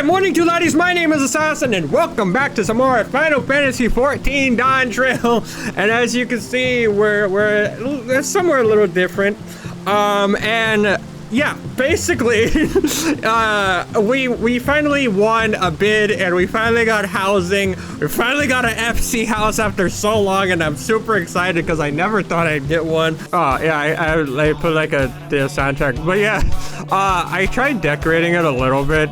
Good morning, two laddies. My name is Assassin, and welcome back to some more Final Fantasy XIV Dawntrail. And as you can see, we're somewhere a little different. And yeah, basically, we finally won a bid, and we finally got housing. We finally got an FC house after so long, and I'm super excited because I never thought I'd get one. Oh yeah, I put like the soundtrack, but yeah, I tried decorating it a little bit,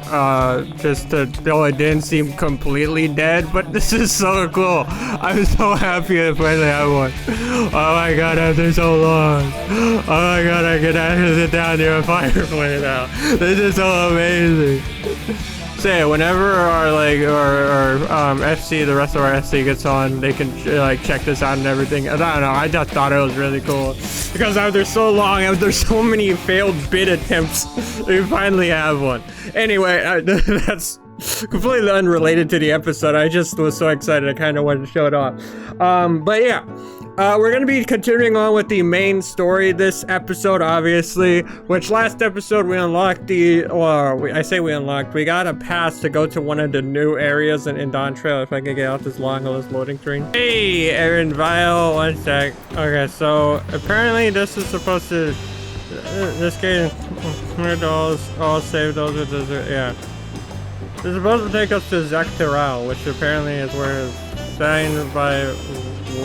just to, though it didn't seem completely dead. But this is so cool. I'm so happy to finally have one. Oh my god, after so long. Oh my god, I can actually sit down near a fireplace now. This is so amazing. Say, whenever our FC, the rest of our FC gets on, they can like check this out and everything. I don't know, I just thought it was really cool because after so long, after so many failed bid attempts, we finally have one. Anyway, that's completely unrelated to the episode. I just was so excited, I kind of wanted to show it off. But yeah. We're gonna be continuing on with the main story this episode, obviously, which last episode we unlocked we got a pass to go to one of the new areas in Dawntrail. If I can get out this long of this loading screen. Hey, Aaron Vile, one sec. Okay, so apparently this is supposed to, this game, all save those with the, yeah. It's supposed to take us to Dawntrail, which apparently is where it's signed by,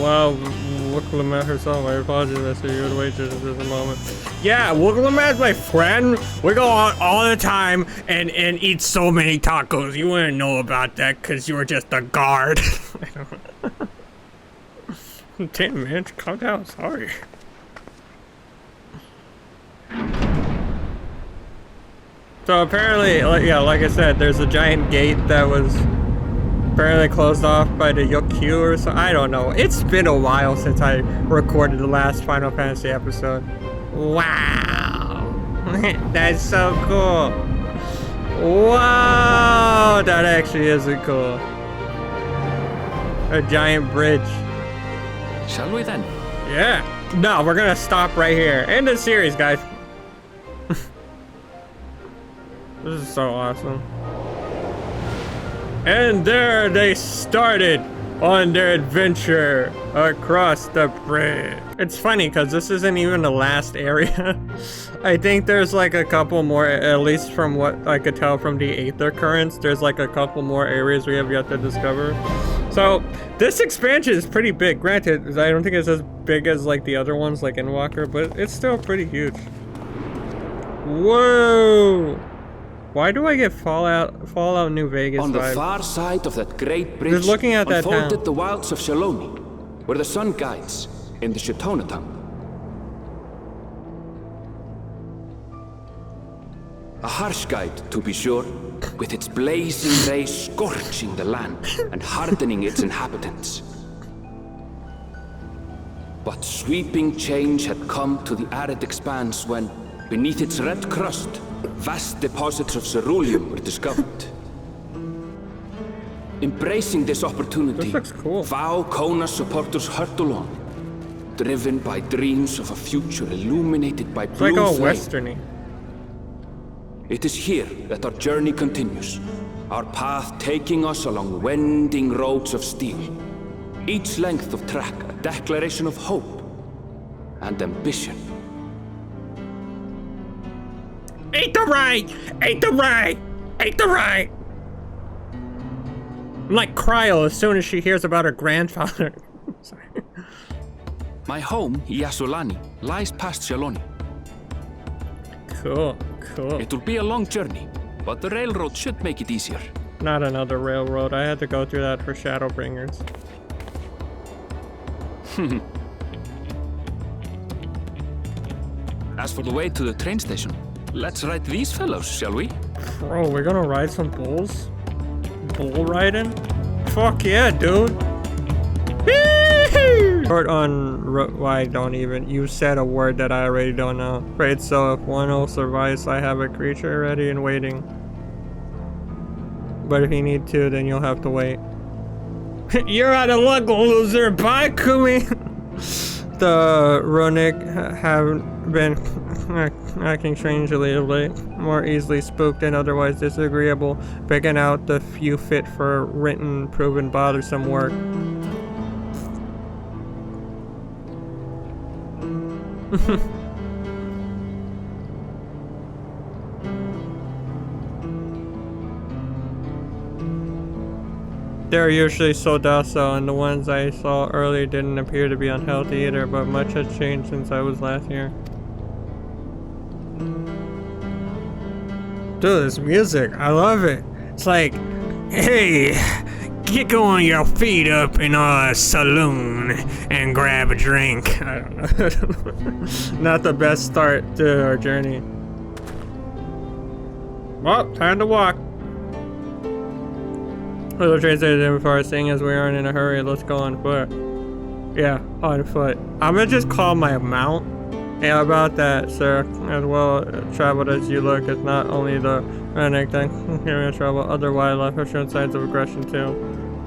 well, Wookalamat herself. I apologize if you would wait just a moment. Yeah, Wookalamat's my friend. We go out all the time and eat so many tacos. You wouldn't know about that because you were just a guard. Damn, man, calm down. Sorry. So apparently, like I said, there's a giant gate that was apparently closed off by the Yokyu or something. I don't know. It's been a while since I recorded the last Final Fantasy episode. Wow. That's so cool. Wow. That actually is cool. A giant bridge. Shall we then? Yeah. No, we're gonna stop right here. End of the series, guys. This is so awesome. And there they started on their adventure across the bridge. It's funny because this isn't even the last area. I think there's like a couple more, at least from what I could tell from the Aether Currents, there's like a couple more areas we have yet to discover. So this expansion is pretty big. Granted, I don't think it's as big as like the other ones like Endwalker, but it's still pretty huge. Whoa! Why do I get Fallout New Vegas On the vibes? far side of that great bridge, Just looking at that unfolded town. the wilds of Shaloni, where the sun guides in the Shitonatam. A harsh guide, to be sure, with its blazing rays scorching the land and hardening its inhabitants. But sweeping change had come to the arid expanse when, beneath its red crust, vast deposits of ceruleum were discovered. Embracing this opportunity, This looks cool. Vow Kona supporters hurtle on, driven by dreams of a future illuminated by It's blue like all flame. westerny. It is here that our journey continues, our path taking us along winding roads of steel. Each length of track a declaration of hope and ambition. Eat the right! Eat the right! Eat the right! I'm like Cryo as soon as she hears about her grandfather. Sorry. My home, Yasulani, lies past Shaloni. Cool, cool. It will be a long journey, but the railroad should make it easier. Not another railroad. I had to go through that for Shadowbringers. As for the way to the train station, let's ride these fellows, shall we? Bro, we're gonna ride some bulls? Bull riding? Fuck yeah, dude. Short on why don't even. You said a word that I already don't know. Great, so if one will survives, I have a creature ready and waiting. But if you need to, then you'll have to wait. You're out of luck, loser. Bye, Kumi. The Runic have been acting strangely of late. More easily spooked and otherwise disagreeable. Picking out the few fit for written, proven, bothersome work. They're usually so docile, and the ones I saw earlier didn't appear to be unhealthy either, but much has changed since I was last here. Dude, this music, I love it. It's like, hey, get on your feet up in a saloon and grab a drink. I don't know. Not the best start to our journey. Well, time to walk. Little trains in before seeing as we aren't in a hurry. Let's go on foot. Yeah, on foot. I'm gonna just call my mount. Yeah, about that, sir. As well traveled as you look, it's not only the running thing. Here we travel other wildlife have shown signs of aggression too.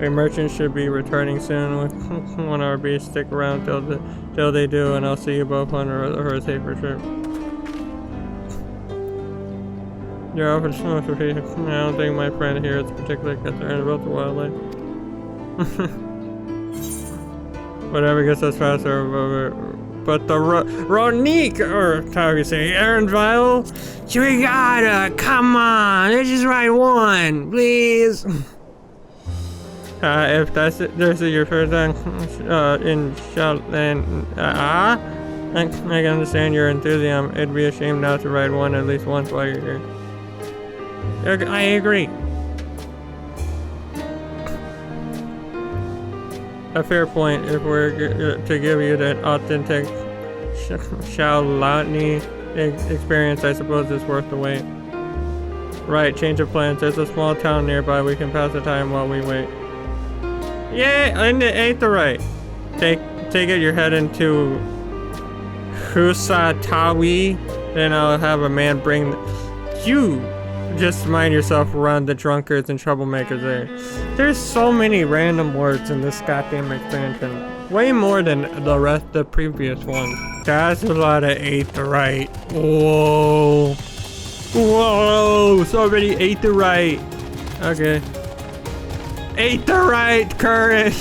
A merchant should be returning soon with one of our beasts. Stick around till they do, and I'll see you both on a safer trip. You're often so much. I don't think my friend here is particularly concerned about the wildlife. Whatever gets us faster, but the Ronique, or how you say, Aaron Vile, we gotta, come on, let's just ride one, please. If this is your first time in Shotland, I can understand your enthusiasm. It'd be a shame not to ride one at least once while you're here. I agree. A fair point. If we're to give you that authentic Shaolani experience, I suppose it's worth the wait. Right, change of plans. There's a small town nearby. We can pass the time while we wait. Yeah, and it ain't the right. Take it. You're heading to Husatawi. Then I'll have a man bring you. Just mind yourself, run the drunkards and troublemakers there. There's so many random words in this goddamn expansion. Way more than the previous one. That's a lot of ate the right. Whoa. Whoa, so many ate the right. Okay. Ate the right, current.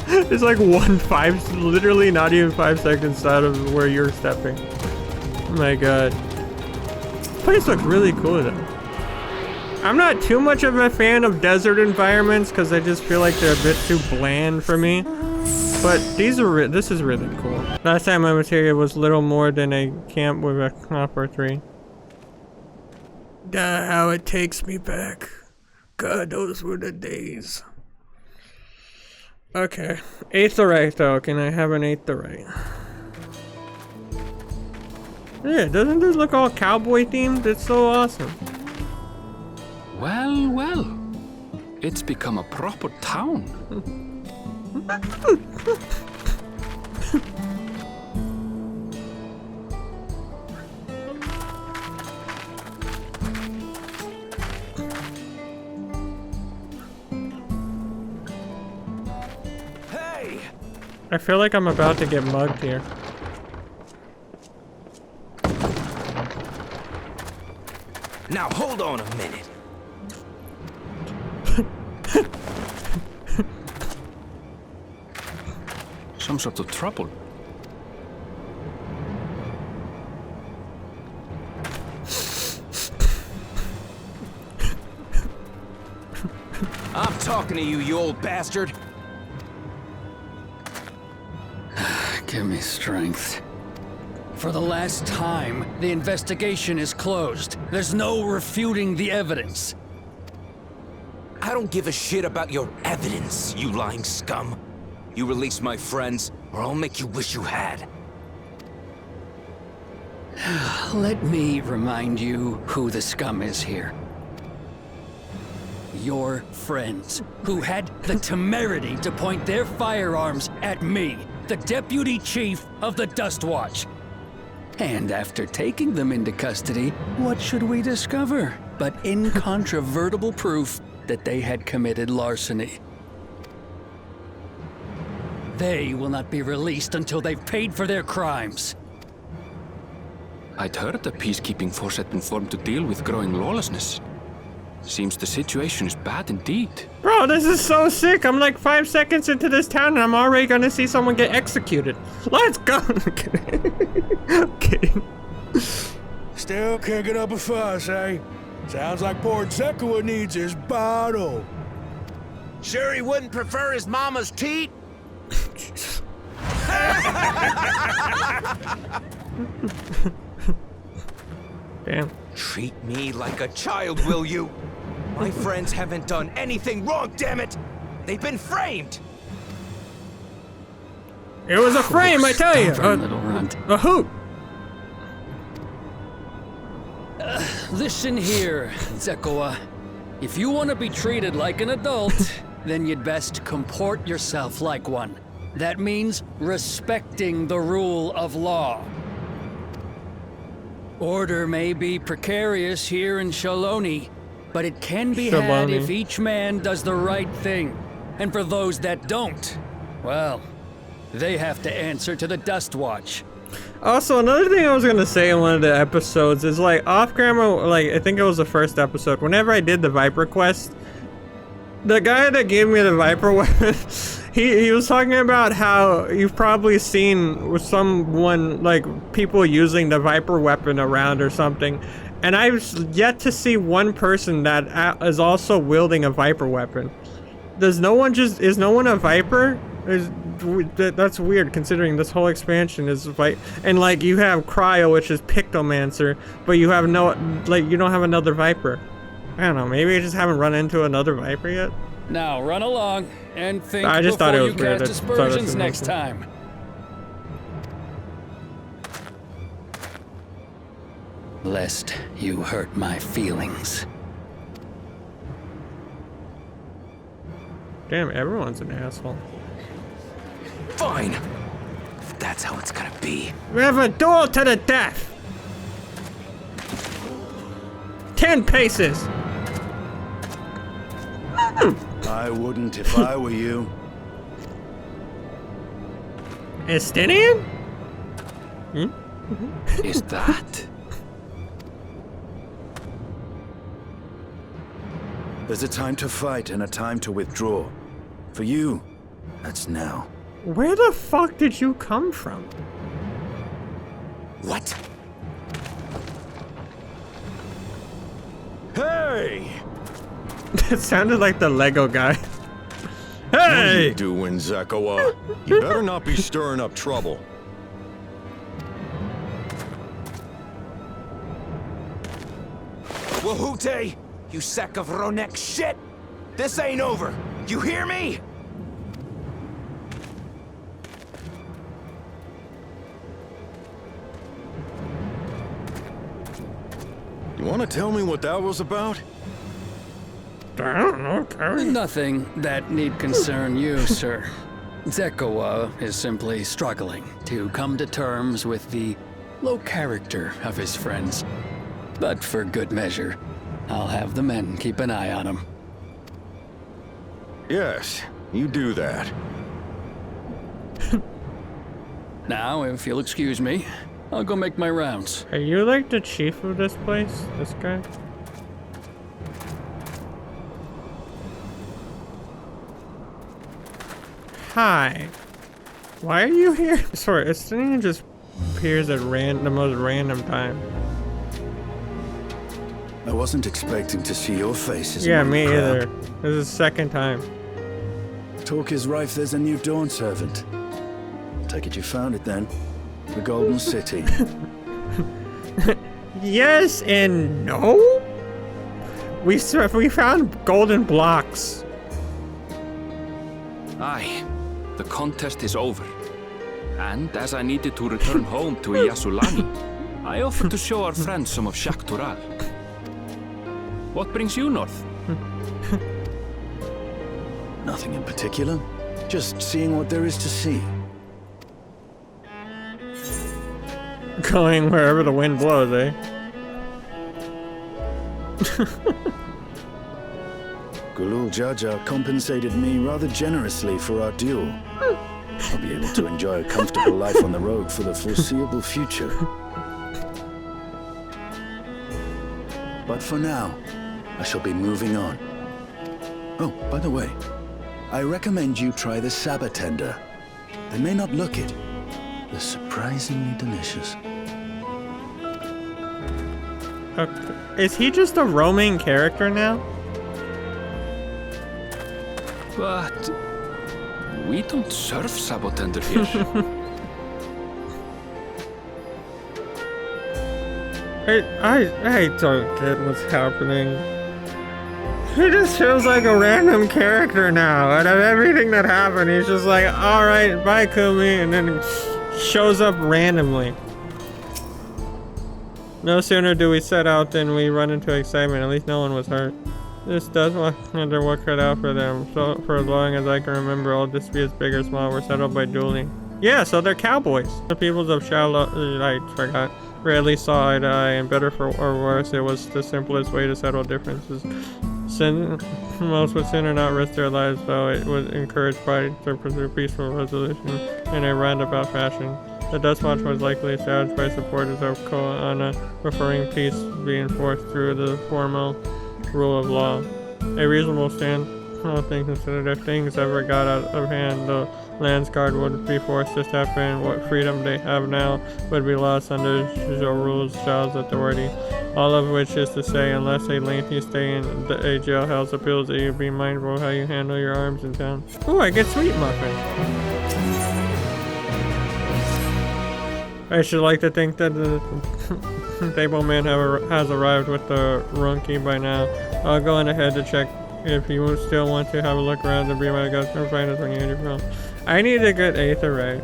It's like literally not even 5 seconds out of where you're stepping. Oh my god. This place looks really cool though. I'm not too much of a fan of desert environments because I just feel like they're a bit too bland for me. But this is really cool. Last time I was here, it was little more than a camp with a copper tree. How it takes me back. God, those were the days. Okay, aetherite though. Can I have an aetherite? Yeah, doesn't this look all cowboy themed? It's so awesome. Well, well. It's become a proper town. Hey! I feel like I'm about to get mugged here. Now hold on a minute. Some sort of trouble. I'm talking to you, you old bastard. Give me strength. For the last time, the investigation is closed. There's no refuting the evidence. I don't give a shit about your evidence, you lying scum. You release my friends, or I'll make you wish you had. Let me remind you who the scum is here. Your friends, who had the temerity to point their firearms at me, the deputy chief of the Dust Watch. And after taking them into custody, what should we discover but incontrovertible proof that they had committed larceny? They will not be released until they've paid for their crimes. I'd heard a peacekeeping force had been formed to deal with growing lawlessness. Seems the situation is bad indeed. Bro, this is so sick. I'm like 5 seconds into this town and I'm already gonna see someone get executed. Let's go. I'm kidding. I'm kidding. Still kicking up a fuss, eh? Sounds like poor Zekawa needs his bottle. Sure he wouldn't prefer his mama's teat? Damn. Treat me like a child, will you? My friends haven't done anything wrong, damn it! They've been framed! It was a frame, I tell you. Stubborn little runt. A hoot. Listen here, Zekawa. If you want to be treated like an adult, then you'd best comport yourself like one. That means respecting the rule of law. Order may be precarious here in Shaloni, but it can be had if each man does the right thing. And for those that don't, well, they have to answer to the Dust Watch. Also, another thing I was gonna say in one of the episodes is like off camera, like I think it was the first episode, whenever I did the Viper quest, the guy that gave me the Viper weapon, he was talking about how you've probably seen with someone, like people using the Viper weapon around or something, and I've yet to see one person that is also wielding a Viper weapon. Is no one a Viper? That's weird considering this whole expansion is and like you have Cryo, which is Pictomancer, but you have you don't have another Viper. I don't know, maybe I just haven't run into another Viper yet. Now run along and think I just before thought it you was weird. cast aspersions next time. Lest you hurt my feelings. Damn, everyone's an asshole. Fine. If that's how it's gonna be. We have a duel to the death. 10 paces. I wouldn't if I were you. Estinian? Is that? There's a time to fight and a time to withdraw. For you, that's now. Where the fuck did you come from? What? Hey! That sounded like the Lego guy. What are Hey! you doing, Zekawa? You better not be stirring up trouble. Wahute! You sack of Ronek shit! This ain't over! You hear me? You want to tell me what that was about? I don't know, Terry. Nothing that need concern you, sir. Zekawa is simply struggling to come to terms with the low character of his friends. But for good measure, I'll have the men keep an eye on him. Yes, you do that. Now, if you'll excuse me, I'll go make my rounds. Are you like the chief of this place? This guy? Hi. Why are you here? Sorry, Estinian just appears at the most random time. I wasn't expecting to see your faces. Yeah, among the me crowd. either. This is the second time. Talk is rife, there's a new Dawn servant. Take it you found it then. The Golden City. Yes and no? We found golden blocks. Aye, the contest is over. And as I needed to return home to Yasulani, I offered to show our friends some of Shak Tural. What brings you north? Nothing in particular. Just seeing what there is to see. Going wherever the wind blows, eh? Gulul Jaja compensated me rather generously for our duel. I'll be able to enjoy a comfortable life on the road for the foreseeable future. But for now, I shall be moving on. Oh, by the way, I recommend you try the Sabatender. They may not look it. They're surprisingly delicious. Okay. Is he just a roaming character now? But we don't serve Sabotender here. I don't get what's happening. He just feels like a random character now. Out of everything that happened, he's just like, alright, bye Kumi, and then shows up randomly. No sooner do we set out than we run into excitement. At least no one was hurt. This does wonder what cut out for them. So for as long as I can remember, all disputes, big or small, were settled by dueling. Yeah, so they're cowboys. The peoples of Shallow, I forgot, rarely saw eye to eye, and better for or worse, it was the simplest way to settle differences. Most would sooner not risk their lives, though it would encourage parties to pursue peaceful resolution in a roundabout fashion. The Dust Watch was likely established by supporters of Koana, preferring peace being enforced through the formal rule of law. A reasonable stand, all things considered, if things ever got out of hand, the Lands Guard would be forced to step in. What freedom they have now would be lost under Joru's authority. All of which is to say, unless a lengthy stay in a jailhouse appeals to you, be mindful of how you handle your arms in town. Ooh, I get sweet muffin. I should like to think that the table man has arrived with the Runki by now. I'll go on ahead to check if you still want to have a look around and be my guest and find us when you need your film. I need to get Aether Ray.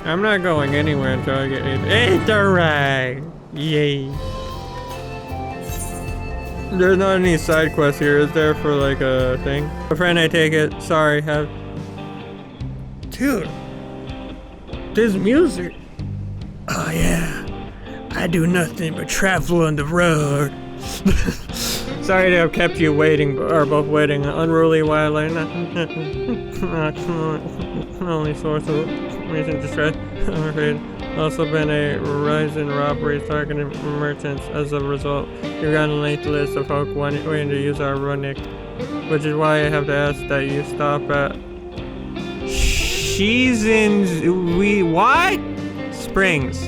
I'm not going anywhere until I get Aether Ray! Yay. There's not any side quests here, is there, for like a thing? A friend, I take it. Sorry, have... Dude. This music. Oh yeah. I do nothing but travel on the road. Sorry to have kept you waiting, or both waiting. Unruly wildlife. Only source of recent distress, I'm afraid. Also been a rise in robberies targeting merchants. As a result, you've got a lengthy list of folk wanting to use our runic, which is why I have to ask that you stop at what? Springs.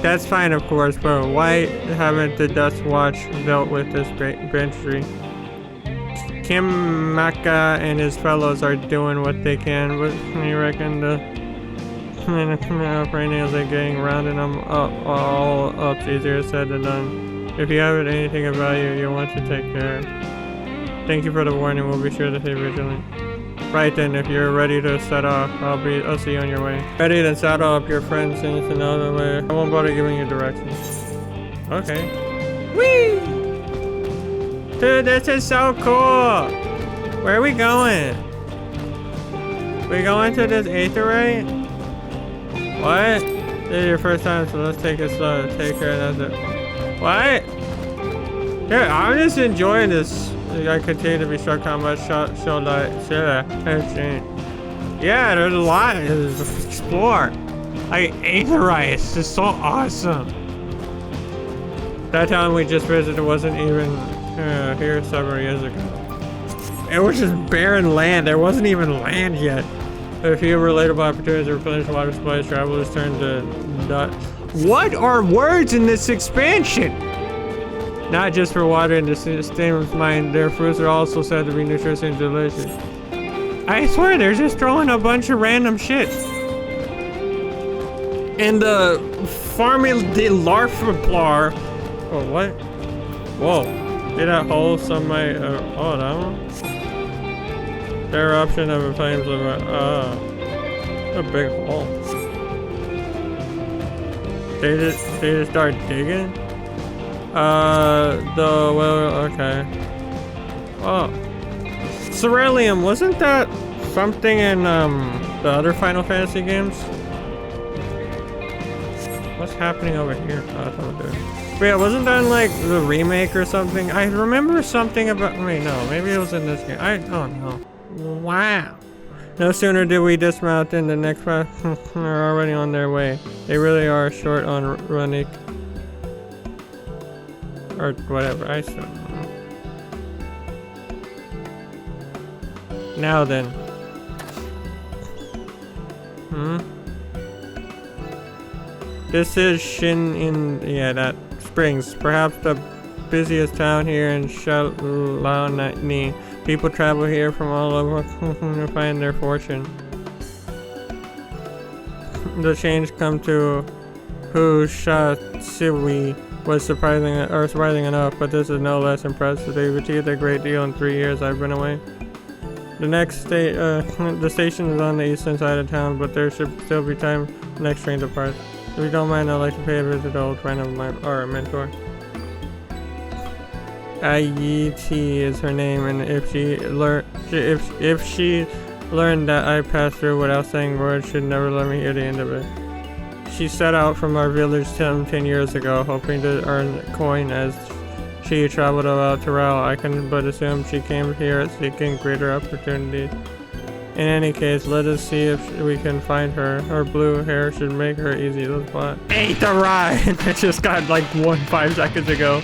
That's fine, of course, but why haven't the Dust Watch dealt with this benchery? Kim Maka and his fellows are doing what they can, but you reckon the perennials are getting rounding them all up easier said than done. If you have anything of value you'll want to take care. Thank you for the warning, we'll be sure to stay vigilant. Right then, if you're ready to set off, I'll see you on your way. Ready, then saddle up your friends in another way. I won't bother giving you directions. Okay. Whee! Dude, this is so cool! Where are we going? We going to this Aether Ray? What? This is your first time, so let's take it slow. Take care, that's it. What? Dude, I'm just enjoying this. I continue to be struck how much show like yeah, there's a lot to explore. Like Aetherice is so awesome. That town we just visited wasn't even here several years ago. It was just barren land. There wasn't even land yet. A few relatable opportunities to replenish water supplies. Travelers turned to what are words in this expansion? Not just for water and the system's mind, their fruits are also said to be nutritious and delicious. I swear, they're just throwing a bunch of random shit. And the Farmil de Larfaplar. Oh, what? Whoa. Did that hole some my. Oh, that one? Their option of a flames of a big hole. They just start digging? Okay. Oh. Ceruleum, wasn't that something in, the other Final Fantasy games? What's happening over here? Oh, that's what I'm doing. But yeah, wasn't that in, like, the remake or something? I remember something about, wait, no, maybe it was in this game. I don't know. Wow. No sooner did we dismount than the next one are already on their way. They really are short on runic. Or whatever, I still don't know. Now then. This is yeah, that Springs. Perhaps the busiest town here in Shalani. People travel here from all over to find their fortune. The change come to Siwi was surprising enough, but this is no less impressive. They've achieved a great deal in 3 years I've been away. The next the station is on the eastern side of town, but there should still be time for the next train to part. If you don't mind, I'd like to pay a visit to old friend of mine, or a mentor. Ayiti is her name, and if she learned that I passed through without saying words, she'd never let me hear the end of it. She set out from our village 10 years ago, hoping to earn coin as she traveled about Dawntrail. I can but assume she came here seeking greater opportunities. In any case, let us see if we can find her. Her blue hair should make her easy to spot. Ate the ride! I just got like 5 seconds ago.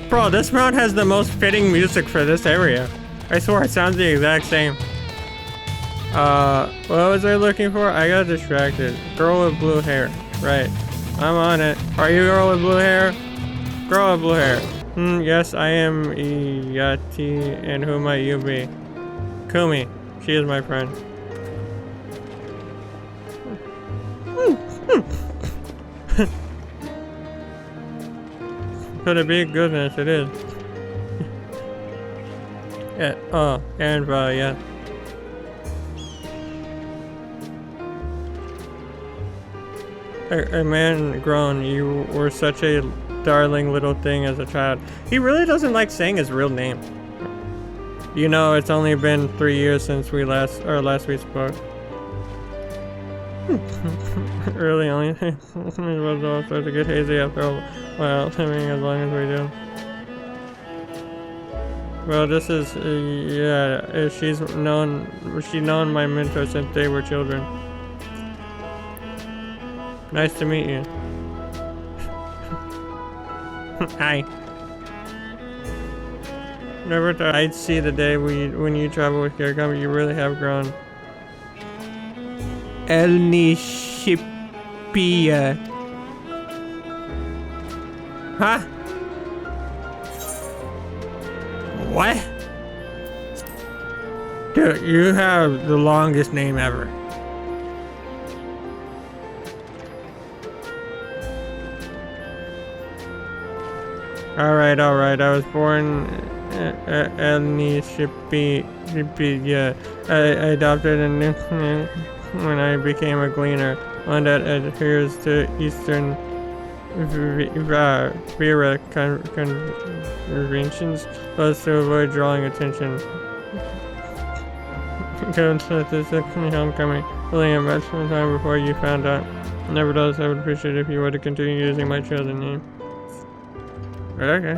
Bro, this round has the most fitting music for this area. I swear it sounds the exact same. What was I looking for? I got distracted. Girl with blue hair. Right. I'm on it. Are you a girl with blue hair? Girl with blue hair. Yes, I am Yati, and who might you be? Kumi. She is my friend. Could it be? Goodness, it is. Yeah, oh, and yeah. A man grown, you were such a darling little thing as a child. He really doesn't like saying his real name. You know, it's only been 3 years since last we spoke. Really, only it was all starts to get hazy after a while. I mean, as long as we do. Well, this is yeah. She known my mentor since they were children. Nice to meet you. Hi. Never thought I'd see the day when you travel with your company. You really have grown. El Nishipia. Huh? What? Dude, you have the longest name ever. Alright. I was born El Nishipia. I adopted a nickname when I became a gleaner, one that adheres to Eastern Vera conventions, was to avoid drawing attention. Go to this homecoming. Really a much time before you found out. Nevertheless, I would appreciate it if you were to continue using my chosen name. Okay.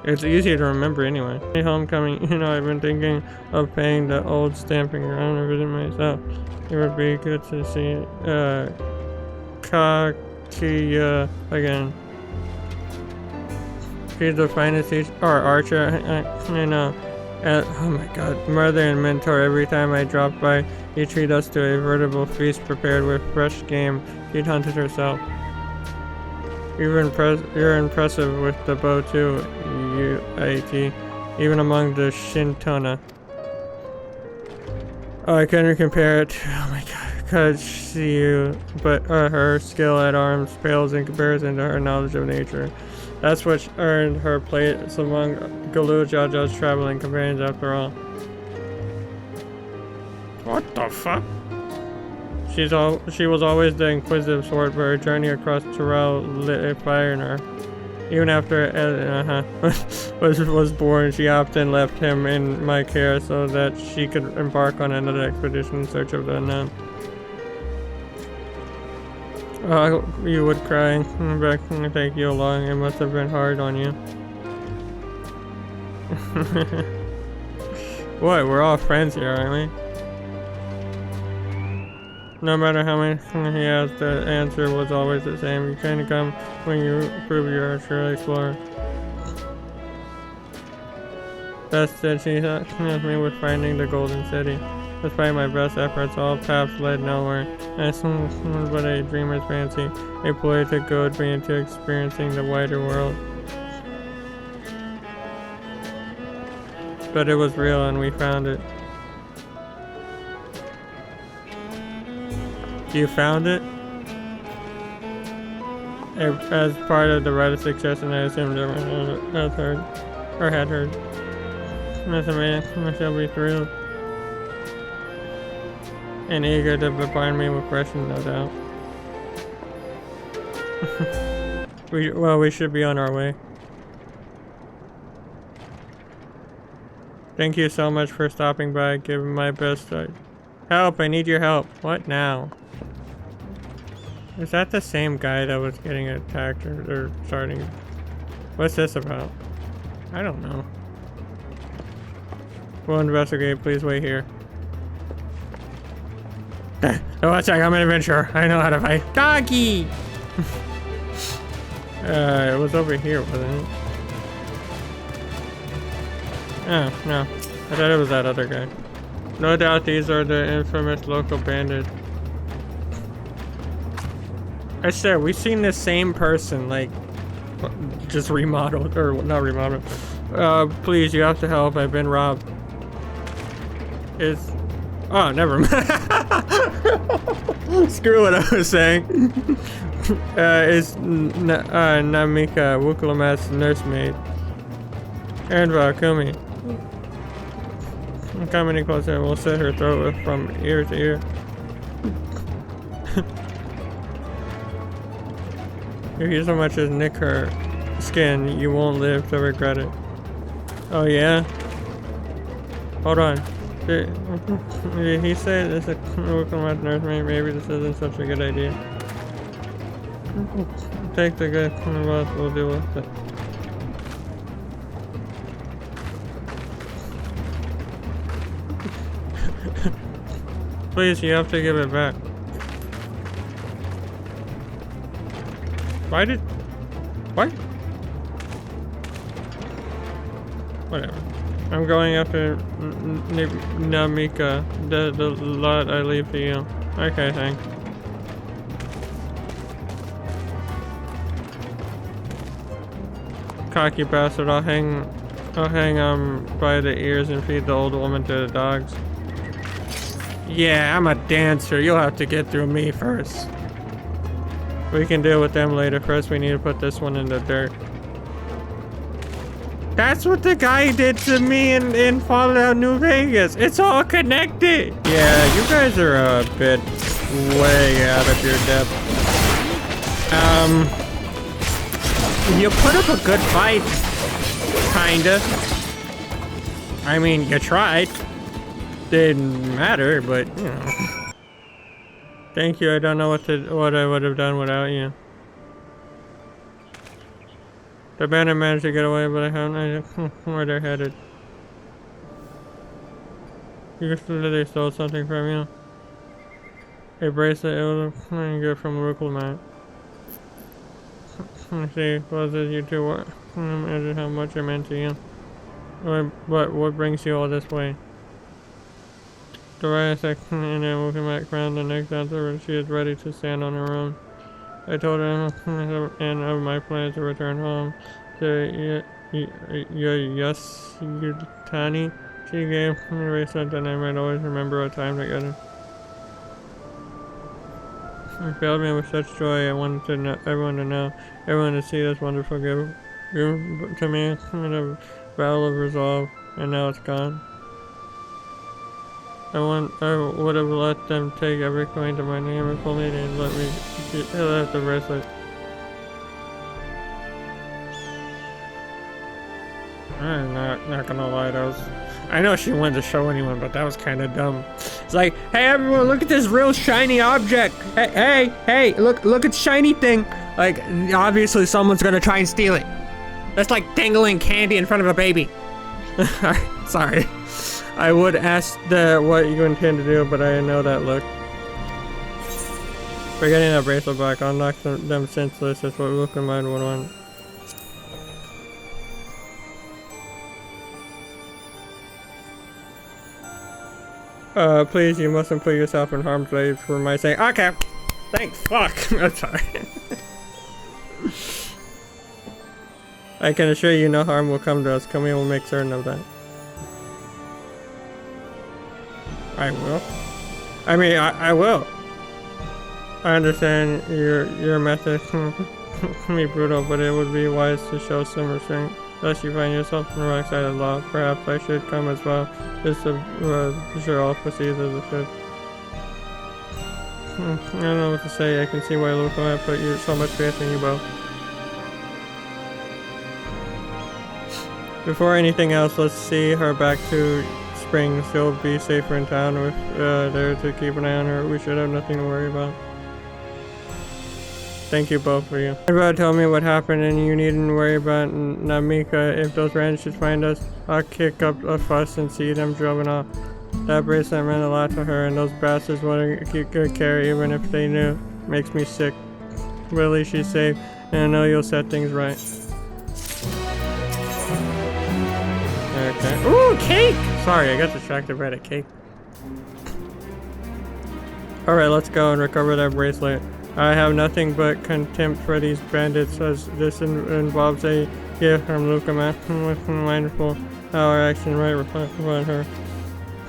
It's easier to remember anyway. Homecoming, you know, I've been thinking of paying the old stamping ground and visit myself. It would be good to see Kakia again. She's the finest archer I know. Oh my god, mother and mentor, every time I drop by, you treat us to a veritable feast prepared with fresh game she'd hunted herself. You're impressive with the bow too, you IT, even among the Shintona. Oh, I couldn't compare it. Oh my god, could see you, but her skill at arms pales in comparison to her knowledge of nature. That's what earned her place among Galu Jaja's traveling companions after all. What the fuck? She was always the inquisitive sort, but her journey across Dawntrail lit a fire in her. Even after was born, she often left him in my care so that she could embark on another expedition in search of the unknown. Oh, you would cry. Back to take you along. It must have been hard on you. What? We're all friends here, aren't we? No matter how many he asked, the answer was always the same. You kind of come when you prove you're a true explorer. Best that she helped me with finding the Golden City. Despite my best efforts, all paths led nowhere. As but a dreamer's fancy, a ploy to goad me into experiencing the wider world. But it was real and we found it. You found it? As part of the writer's suggestion, I assumed everyone had heard. Mr. Man, I shall be thrilled. And eager to bombard me with questions, no doubt. we should be on our way. Thank you so much for stopping by, giving my best help. I need your help. What now? Is that the same guy that was getting attacked or starting? What's this about? I don't know. We'll investigate. Please wait here. Oh, one sec. I'm an adventurer. I know how to fight. Doggy! It was over here, wasn't it? Oh, no. I thought it was that other guy. No doubt these are the infamous local bandits. I said, we've seen the same person, like, just remodeled, or not remodeled. Please, you have to help. I've been robbed. Oh, never mind. Screw what I was saying. It's Namika, Wuklamat's nursemaid. And Valkumi. Come any closer and we'll slit her throat from ear to ear. If you so much as nick her skin, you won't live to regret it. Oh yeah? Hold on. Did he say this is a Wuklamat nursemaid? Maybe this isn't such a good idea. Take the good Commonwealth, we'll deal with it. Please, you have to give it back. What? Whatever. I'm going after Namika. The lot I leave to you. Okay, thanks. Cocky bastard, I'll hang by the ears and feed the old woman to the dogs. Yeah, I'm a dancer. You'll have to get through me first. We can deal with them later. First, we need to put this one in the dirt. That's what the guy did to me in Fallout New Vegas. It's all connected. Yeah, you guys are a bit way out of your depth. You put up a good fight. Kinda. I mean, you tried. Didn't matter, but, you know. Thank you, I don't know what I would have done without you. The bandit managed to get away, but I haven't idea where they're headed. You said they stole something from you. A bracelet, it was a gift from Wuklamat. I see, was it you two were? Imagine how much it meant to you. But what brings you all this way? The right section and then Wuklamat crowned the next answer, she is ready to stand on her own. I told her and of my plans to return home to Yasutani. She gave me a bracelet and I might always remember our time together. It filled me with such joy. I wanted everyone to see this wonderful gift to me in a battle of resolve, and now it's gone. I would have let them take every coin to my name if only they'd let me have the bracelet. I'm not gonna lie, I know she wanted to show anyone, but that was kind of dumb. It's like, hey everyone, look at this real shiny object. Hey, look at the shiny thing. Like, obviously someone's gonna try and steal it. That's like dangling candy in front of a baby. Sorry. I would ask what you intend to do, but I know that look. We're getting that bracelet back. I'll knock them senseless. That's what Luke and mine would want. Please, you mustn't put yourself in harm's way for my sake. Okay. Thanks. Fuck. I'm sorry. I can assure you no harm will come to us. Come, we will make certain of that. I will. I mean, I will. I understand your method can be brutal, but it would be wise to show some restraint. Lest you find yourself on the wrong side of the law. Perhaps I should come as well, just to sure all proceeds as it should. I don't know what to say. I can see why Luke and I put so much faith in you both. Before anything else, let's see her back to Springs. She'll be safer in town with there to keep an eye on her. We should have nothing to worry about. Thank you both for you. Everybody tell me what happened and you needn't worry about Namika. If those ranches find us, I'll kick up a fuss and see them driven off. That bracelet meant a lot to her and those bastards want to keep good care even if they knew. Makes me sick. But at least she's safe and I know you'll set things right. Okay. Ooh, cake! Sorry, I got distracted by the cake. Alright, let's go and recover that bracelet. I have nothing but contempt for these bandits as this involves a gift from Luca with mindful how our action right reflect upon her.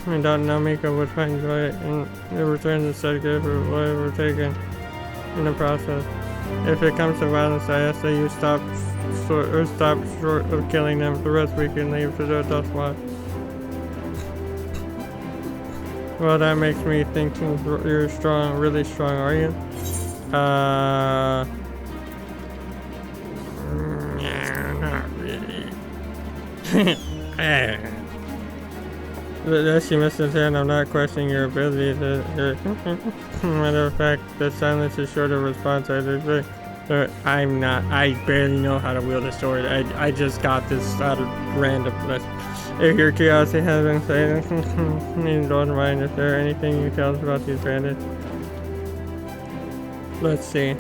And Namika would find joy in the return of said gift for whatever taken in the process. If it comes to violence, I ask that you stop short of killing them. The rest we can leave to the Dust Watch. Well, that makes me think you're strong, really strong, are you? No, not really. That's you misunderstand. I'm not questioning your ability to. Matter of fact, the silence is short of response. I'm not. I barely know how to wield a sword. I just got this out of randomness. If your curiosity has been sated, don't mind if there anything you tell us about these bandits. Let's see.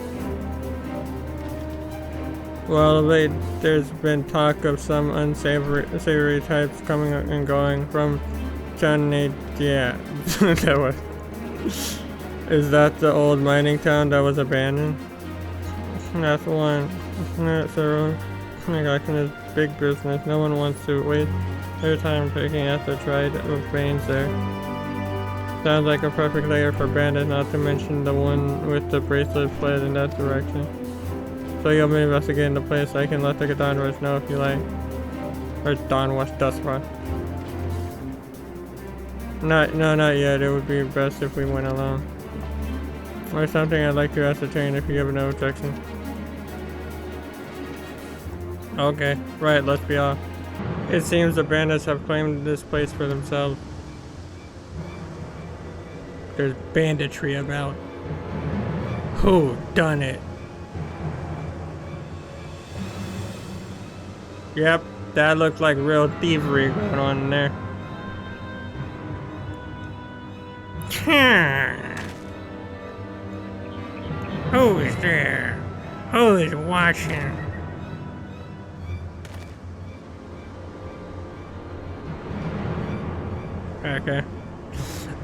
Well, there's been talk of some unsavory types coming and going from Chunade. Yeah, that was. Is that the old mining town that was abandoned? That's the one. That's the road. Neglecting is big business. No one wants to waste their time picking at the tried of veins there. Sounds like a perfect layer for bandits, not to mention the one with the bracelet fled in that direction. So you'll be investigating the place. I can let the Dawntrail know if you like. Or Dust Watch. Not yet. It would be best if we went alone. Or something I'd like to ascertain if you have no objection. Okay, right, let's be off. It seems the bandits have claimed this place for themselves. There's banditry about. Who done it? Yep, that looks like real thievery going on in there. Who is there? Who is watching? Okay.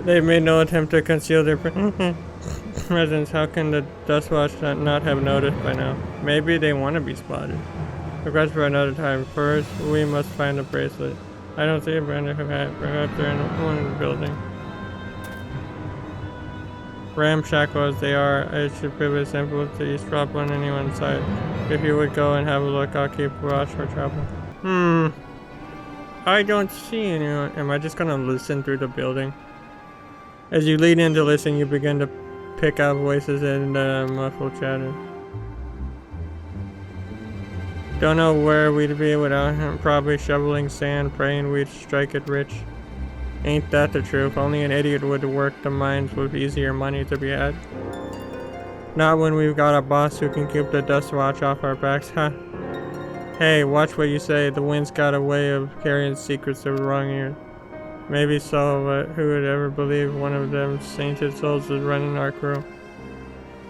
They've made no attempt to conceal their presence. How can the Dust Watch not have noticed by now? Maybe they want to be spotted. Request for another time. First, we must find a bracelet. I don't see a bandit hat. Perhaps they're in one of the building. Ramshackle as they are, it should prove it simple to eavesdrop on anyone's side. If you would go and have a look, I'll keep watch for trouble. I don't see anyone. Am I just gonna listen through the building? As you lean in to listen, you begin to pick up voices and muffled chatter. Don't know where we'd be without him. Probably shoveling sand, praying we'd strike it rich. Ain't that the truth? Only an idiot would work the mines with easier money to be had. Not when we've got a boss who can keep the Dust Watch off our backs, huh? Hey, watch what you say. The wind's got a way of carrying secrets to the wrong ear. Maybe so, but who would ever believe one of them sainted souls is running our crew?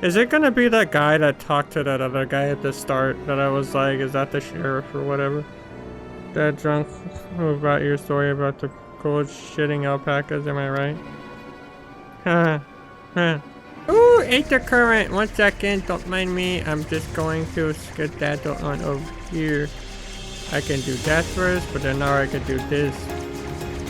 Is it gonna be that guy that talked to that other guy at the start that I was like, is that the sheriff or whatever? That drunk who brought your story about the cold shitting alpacas, am I right? Huh. Ooh, ether current. 1 second, don't mind me. I'm just going to skedaddle on over here. I can do that first, but then now I can do this.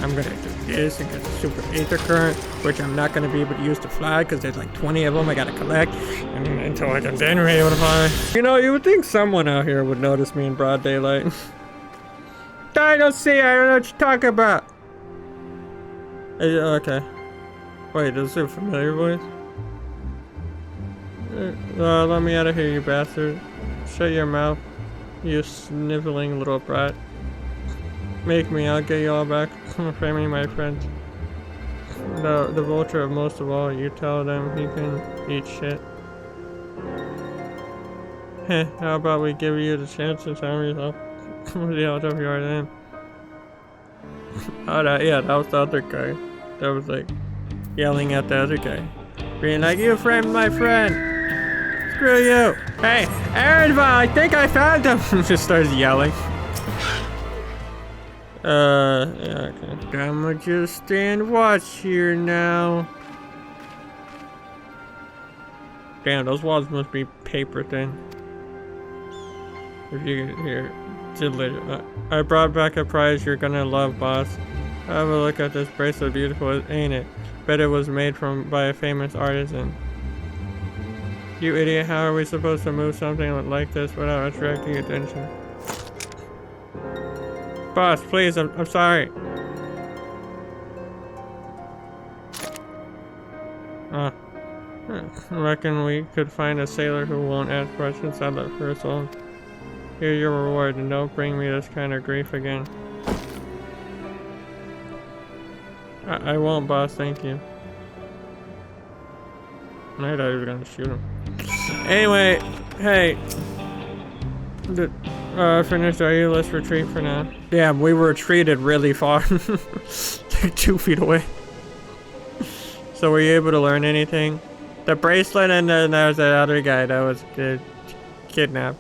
I'm gonna do this and get the super ether current, which I'm not gonna be able to use to fly because there's like 20 of them I gotta collect until I can then be able to fly. You know, you would think someone out here would notice me in broad daylight. I don't see, I don't know what you're talking about. Okay. Wait, is it a familiar voice? Let me out of here, you bastard. Shut your mouth, you sniveling little brat. Make me, I'll get you all back. Family, my friends. The vulture of most of all, you tell them he can eat shit. Heh, how about we give you the chance to tell yourself? See how tough you are then. Oh, yeah, that was the other guy. That was like yelling at the other guy. Being like, you framed my friend! Screw you! Hey, Aaron, I think I found him! Just starts yelling. Yeah, okay. I'ma just stand watch here now. Damn, those walls must be paper thin. If you here, I brought back a prize you're gonna love, boss. Have a look at this bracelet, beautiful, ain't it? Bet it was made by a famous artisan. You idiot, how are we supposed to move something like this without attracting attention? Boss, please, I'm sorry. I reckon we could find a sailor who won't ask questions at the first one. Here's your reward, and don't bring me this kind of grief again. I won't, boss, thank you. I thought he was gonna shoot him. Anyway, hey. Finished, are you? Let's retreat for now. Damn, we retreated really far. Like 2 feet away. So were you able to learn anything? The bracelet, and then there was that other guy that was kidnapped.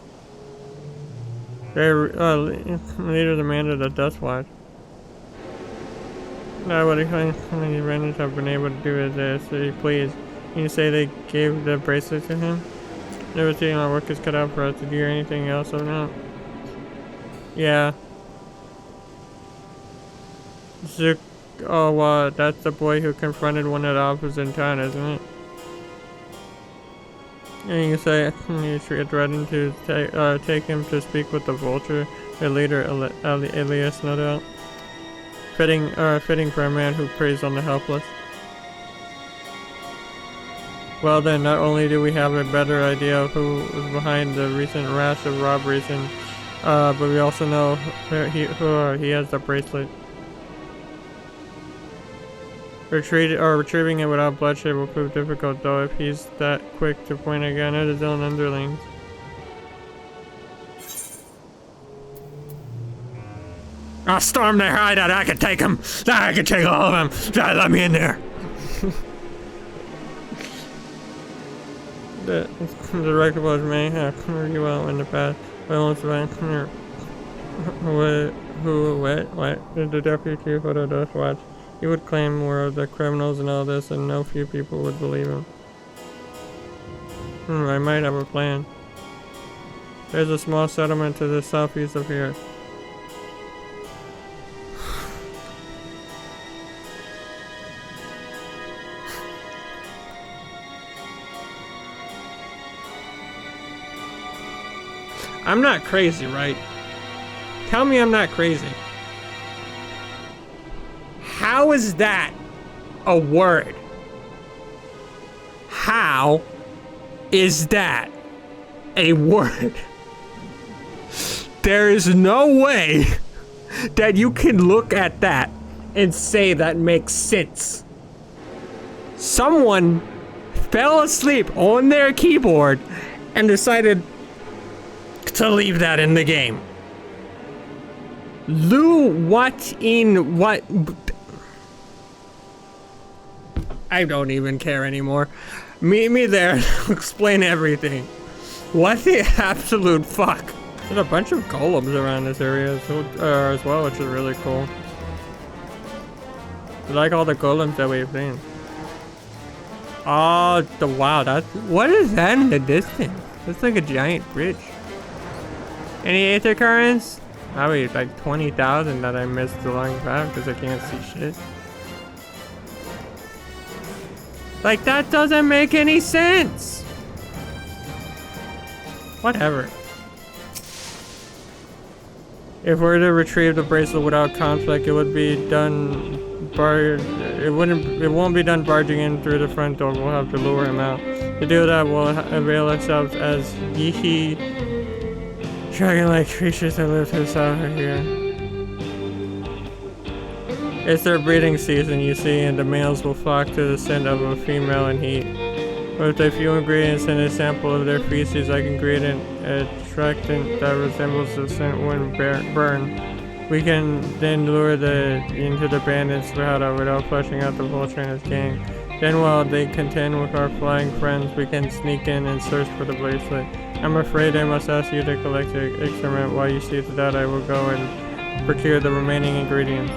Their leader demanded a dust watch. Now what many vendors have been able to do is this. Please, can you say they gave the bracelet to him? Never seen our work is cut out for us. Did you hear anything else of note? Yeah. Oh, that's the boy who confronted one of the officers in town, isn't it? And you say you threatened to take him to speak with the vulture, the leader, Elias, no doubt. Fitting for a man who preys on the helpless. Well then, not only do we have a better idea of who was behind the recent rash of robberies, but we also know he has the bracelet. Retrieving it without bloodshed will prove difficult, though, if he's that quick to point a gun at his own underlings. I'll storm their hideout. I can take them. I can take all of them. Let me in there. The director was may have you well in the past, but once what? The deputy chief of the Dust Watch. He would claim more of the criminals and all this, and no few people would believe him. I might have a plan. There's a small settlement to the southeast of here. I'm not crazy, right? Tell me I'm not crazy. How is that a word? How is that a word? There is no way that you can look at that and say that makes sense. Someone fell asleep on their keyboard and decided to leave that in the game. Lou, what in what? I don't even care anymore. Meet me there. Explain everything. What the absolute fuck? There's a bunch of golems around this area as well, which is really cool. I like all the golems that we've seen. Oh, wow, what is that in the distance? It's like a giant bridge. Any aether currents? Probably like 20,000 that I missed along the path because I can't see shit. Like, that doesn't make any sense. Whatever. If we're to retrieve the bracelet without conflict, it would be done it won't be done barging in through the front door. We'll have to lure him out. To do that, we'll avail ourselves as yeehee dragon-like creatures that live to the south of here. It's their breeding season, you see, and the males will flock to the scent of a female in heat. With a few ingredients and a sample of their feces, I can create an attractant that resembles the scent when burned. We can then lure into the bandits' hideout without flushing out the vulture and his gang. Then while they contend with our flying friends, we can sneak in and search for the bracelet. I'm afraid I must ask you to collect the experiment. While you see to that, I will go and procure the remaining ingredients.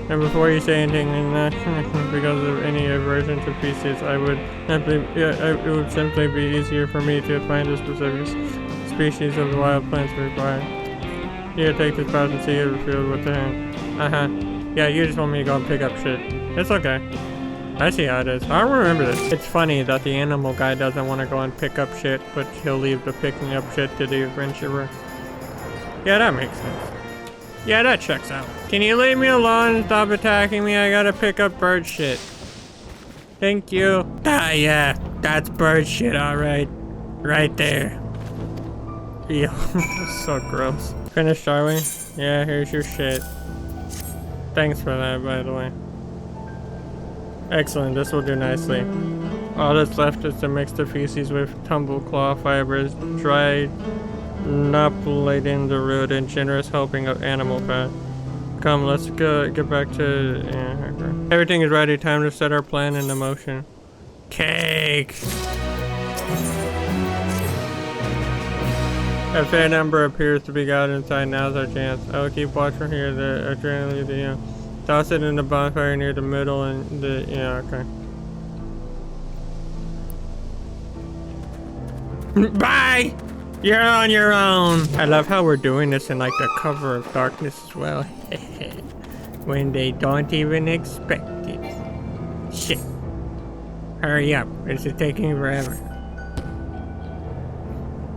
And before you say anything, because of any aversion to feces, it would simply be easier for me to find the specific species of the wild plants required. Here, take this pouch and see it filled with the hand. Yeah, you just want me to go and pick up shit. It's okay. I see how it is. I don't remember this. It's funny that the animal guy doesn't want to go and pick up shit, but he'll leave the picking up shit to the adventurer. Yeah, that makes sense. Yeah, that checks out. Can you leave me alone and stop attacking me? I gotta pick up bird shit. Thank you. Ah, yeah. That's bird shit, alright. Right there. Ew. So gross. Finished, are we? Yeah, here's your shit. Thanks for that, by the way. Excellent, this will do nicely. All that's left is to mix the feces with tumble claw fibers, dried napulating the root, and generous helping of animal fat. Come, let's get back to... Yeah, okay. Everything is ready, time to set our plan into motion. Cake! A fair number appears to be got inside. Now's our chance. I will keep watch from here. The adrenaline, toss it in the bonfire near the middle and the... Yeah, okay. Bye! You're on your own! I love how we're doing this in like the cover of darkness as well. When they don't even expect it. Shit. Hurry up. This is taking forever.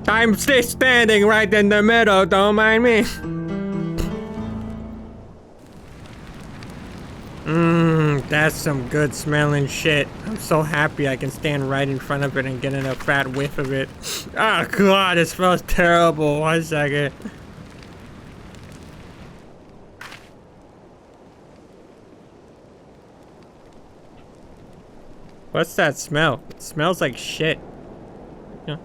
I'm still standing right in the middle, don't mind me. That's some good smelling shit. I'm so happy I can stand right in front of it and get in a fat whiff of it. Oh god, it smells terrible. 1 second. What's that smell? It smells like shit. Yeah.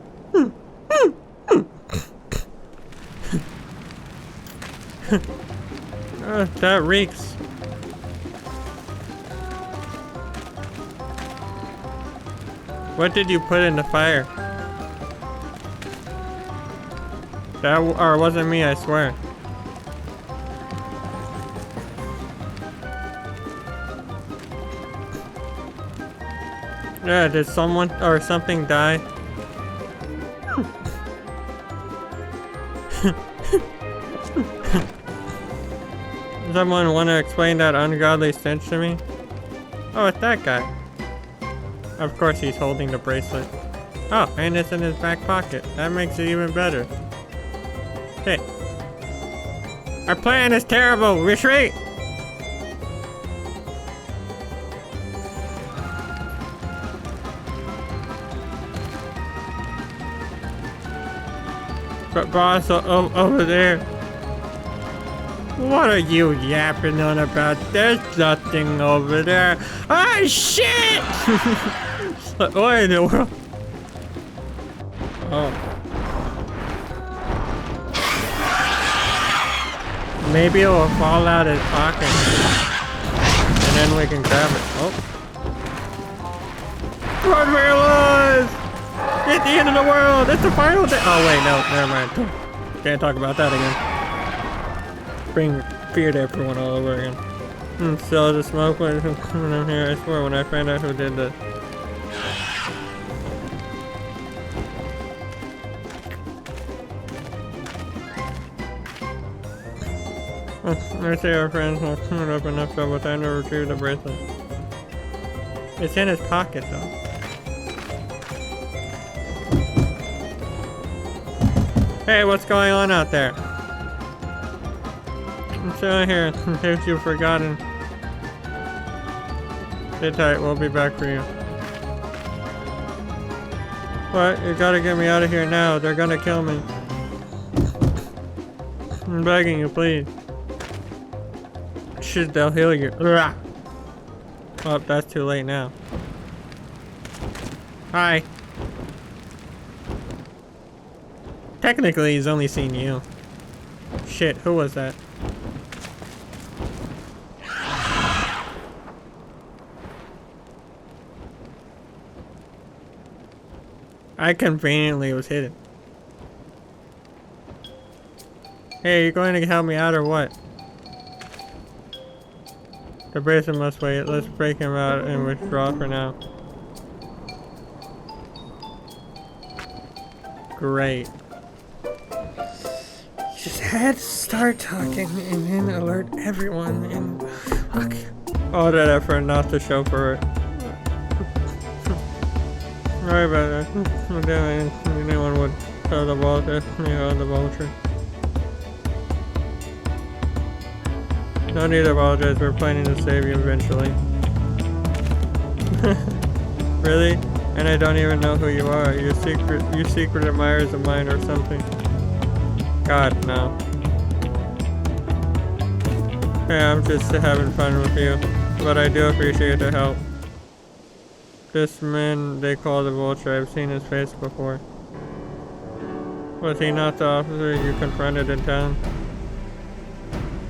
That reeks. What did you put in the fire? That or wasn't me, I swear. Yeah, did someone or something die? Someone want to explain that ungodly stench to me? Oh, it's that guy. Of course he's holding the bracelet. Oh, and it's in his back pocket. That makes it even better. Hey. Our plan is terrible. Retreat! But boss, over there. What are you yapping on about? There's nothing over there. Ah, shit! What in the world? Oh. Maybe it will fall out of his pocket. And then we can grab it. Oh. Run for your lives! It's the end of the world! It's the final day! Oh wait, no, never mind. Can't talk about that again. Bring fear to everyone all over again. So the smoke was coming in here. I swear when I find out who did this. I say our friends will clean up enough trouble time to retrieve the bracelet. It's in his pocket though. Hey, what's going on out there? I'm still here in case you've forgotten. Sit tight, we'll be back for you. What? You gotta get me out of here now. They're gonna kill me. I'm begging you, please. Shit, they'll heal you. Ugh. Oh, that's too late now. Hi. Technically, he's only seen you. Shit, who was that? I conveniently was hidden. Hey, you going to help me out or what? The bracelet must wait. Let's break him out and withdraw for now. Great. Just had to start talking and then alert everyone and fuck. All that effort not to show for it. Sorry about that. Anyone would tell the vulture, the vulture. No need to apologize, we're planning to save you eventually. Really? And I don't even know who you are. You secret admirers of mine or something. God, no. Hey, I'm just having fun with you. But I do appreciate the help. This man they call the vulture, I've seen his face before. Was he not the officer you confronted in town?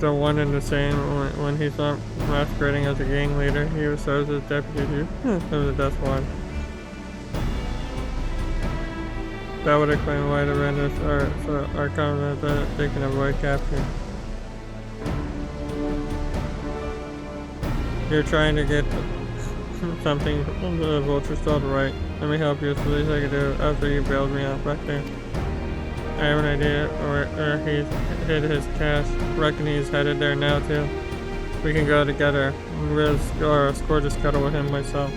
The one and the same when he's not masquerading as a gang leader. He was served as deputy chief of the Death Watch. That would explain why the vendors are confident that they can avoid capture. You're trying to get something from the vulture stalled right. Let me help you. It's the least I can do after you bailed me out back there. I have an idea, or he's hid his cash. Reckon he's headed there now too. We can go together and risk or score this cuddle with him myself.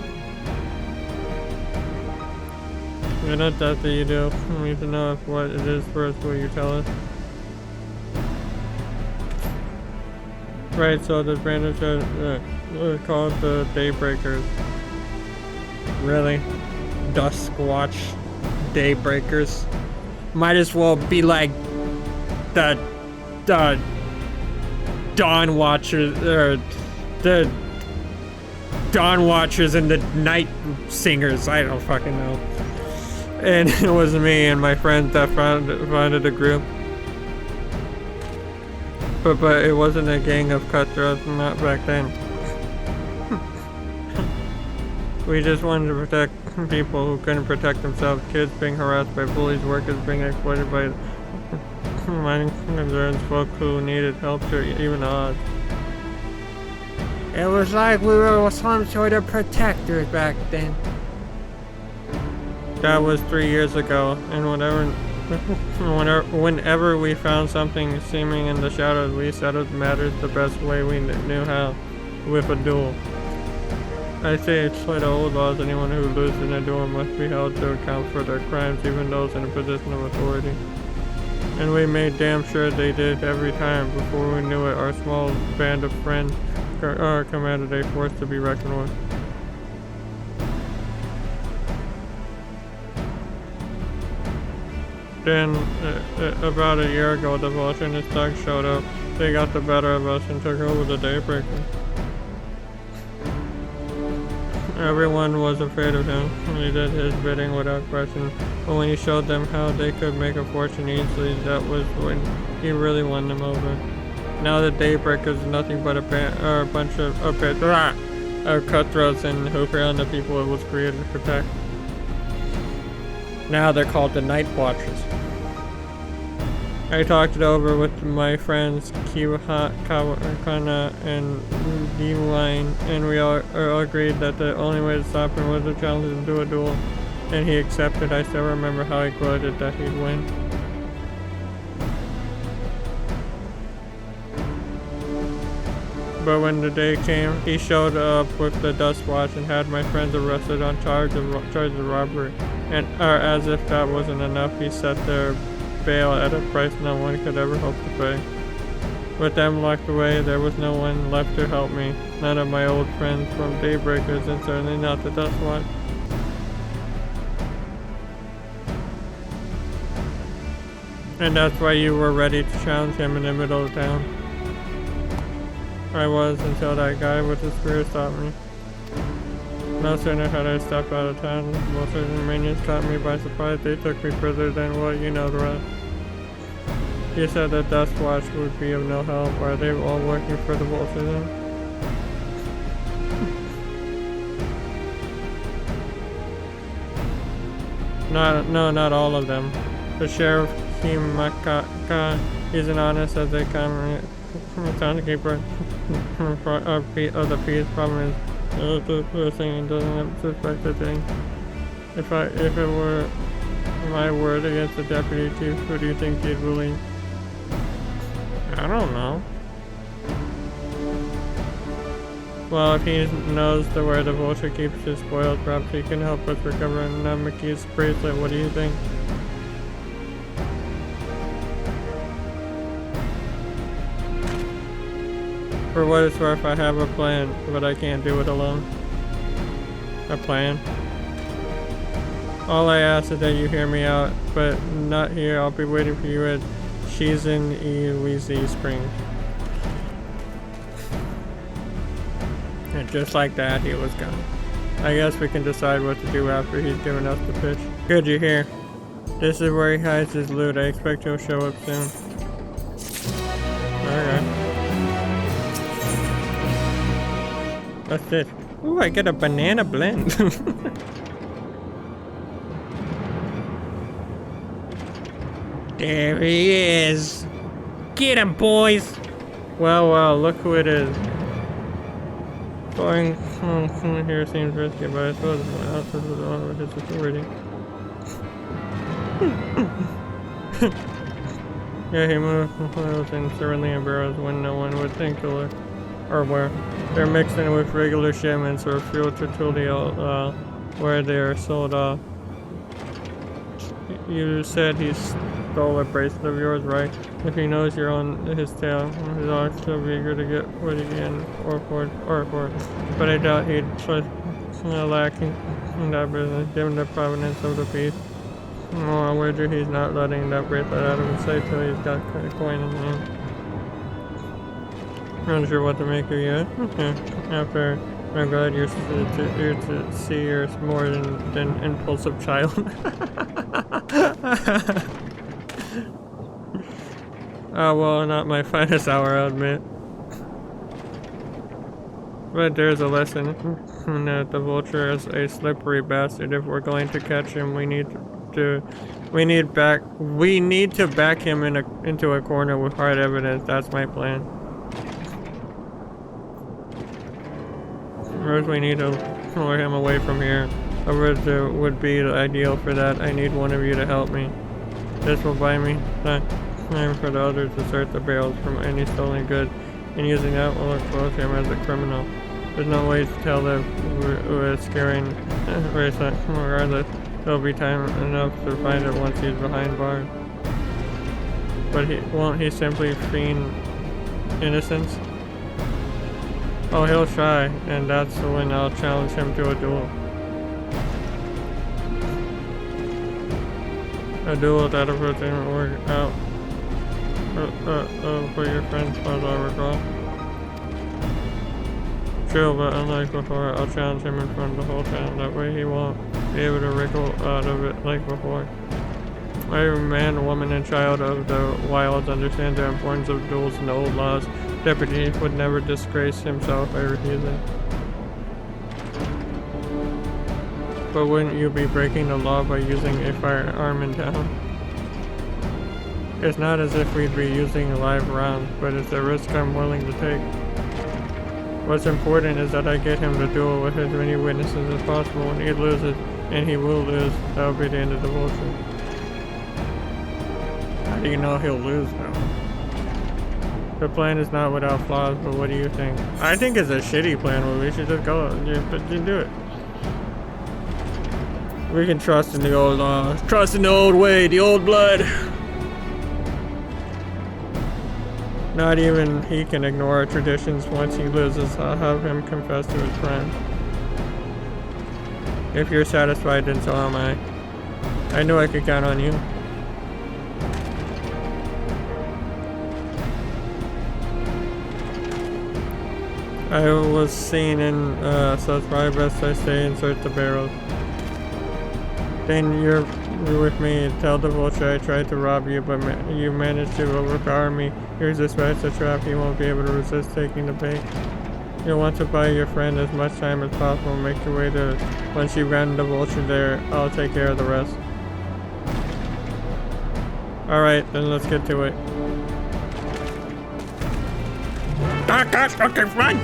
You're not that you do. We need to know if what it is first. Will you tell us? Right. So the bandits are called the Daybreakers. Really? Duskwatch Daybreakers. Might as well be like the Dawn Watchers or the Dawn Watchers and the Night Singers. I don't fucking know. And it was me and my friends that founded the group. But it wasn't a gang of cutthroats, not back then. We just wanted to protect people who couldn't protect themselves. Kids being harassed by bullies, workers being exploited by mining concerns, folk who needed help to even odds. It was like we were some sort of protectors back then. That was 3 years ago, and whenever we found something seeming in the shadows, we settled matters the best way we knew how, with a duel. I say it's like the old laws, anyone who loses in a duel must be held to account for their crimes, even those in a position of authority. And we made damn sure they did every time. Before we knew it, our small band of friends commanded a force to be reckoned with. Then, about a year ago, the vulture and his thugs showed up. They got the better of us and took over the Daybreaker. Everyone was afraid of him. He did his bidding without question. But when he showed them how they could make a fortune easily, that was when he really won them over. Now the Daybreaker is nothing but a bunch of cutthroats and Hooper and the people it was created to protect. Now they're called the Night Watchers. I talked it over with my friends Kana and D-Line, and we all agreed that the only way to stop him was to challenge him to a duel, and he accepted. I still remember how he gloated that he'd win. But when the day came, he showed up with the Dust Watch and had my friends arrested on charge of robbery. And as if that wasn't enough, he set their bail at a price no one could ever hope to pay. With them locked away, there was no one left to help me. None of my old friends from Daybreakers, and certainly not the Dust Watch. And that's why you were ready to challenge him in the middle of town. I was, until that guy with the spear stopped me. No sooner had I stepped out of town, most of the minions caught me by surprise. They took me further than, well, you know the rest. He said the Dust Watch would be of no help. Are they all working for the Vulture? No, not all of them. The sheriff, Kimaka, he's an honest as they come. Townkeeper of the peace. Problem is the person doesn't suspect a thing. If it were my word against the deputy chief, who do you think he'd bully? I don't know. Well, if he knows where the Vulture keeps his spoils, perhaps he can help us recover Namaki's bracelet. What do you think? For what it's worth, I have a plan, but I can't do it alone. A plan? All I ask is that you hear me out, but not here. I'll be waiting for you at Shizen Iwizi Springs. And just like that, he was gone. I guess we can decide what to do after he's given us the pitch. Good, you're here. This is where he hides his loot. I expect he'll show up soon. Alright. What's this? Ooh, I get a banana blend. There he is. Get him, boys. Well, look who it is. Going here seems risky, but I suppose my outfit was on with his authority. Yeah, he moved clothes in cerulean barrels when no one would think to look or where. They're mixed in with regular shipments or filtered to the where they are sold off. You said he stole a bracelet of yours, right? If he knows you're on his tail, he's also eager to get what he can or for it. But I doubt he'd trust lacking in that business, given the provenance of the piece. Oh, I wager he's not letting that bracelet out of his sight till he's got a coin in hand. I'm not sure what to make of you. Okay. After, I'm glad you're to see you're more than impulsive child. Oh, well, not my finest hour, I'll admit. But there's a lesson that the Vulture is a slippery bastard. If we're going to catch him, we need to back him into a corner with hard evidence. That's my plan. First, we need to lure him away from here. A route would be ideal for that. I need one of you to help me. This will buy me time for the others to search the barrels from any stolen goods, and using that will expose him as a criminal. There's no way to tell if we're scaring bracelet. Regardless, there'll be time enough to find it once he's behind bars. But won't he simply feign innocence? Oh, he'll try, and that's when I'll challenge him to a duel. A duel that if it didn't work out for your friends, as I recall. True, but unlike before, I'll challenge him in front of the whole town. That way he won't be able to wriggle out of it like before. Every man, woman, and child of the wilds understand the importance of duels and the old laws. Deputy would never disgrace himself by refusing. but wouldn't you be breaking the law by using a firearm in town? It's not as if we'd be using a live round, but it's a risk I'm willing to take. What's important is that I get him to duel with as many witnesses as possible. When he loses, and he will lose, that'll be the end of the vulture. How do you know he'll lose though? The plan is not without flaws, but what do you think? I think it's a shitty plan, but we should just go and do it. We can trust in the old trust in the old way, the old blood. Not even he can ignore our traditions. Once he loses, I'll have him confess to his crime. If you're satisfied, then so am I. I knew I could count on you. I was seen in, so it's probably best I stay and search the barrels. Then you're with me. Tell the vulture I tried to rob you, but you managed to overpower me. Here's this master trap. He won't be able to resist taking the bait. You'll want to buy your friend as much time as possible. Make your way to. Once you've gotten the vulture there, I'll take care of the rest. Alright, then let's get to it. Ah, gosh, okay, run!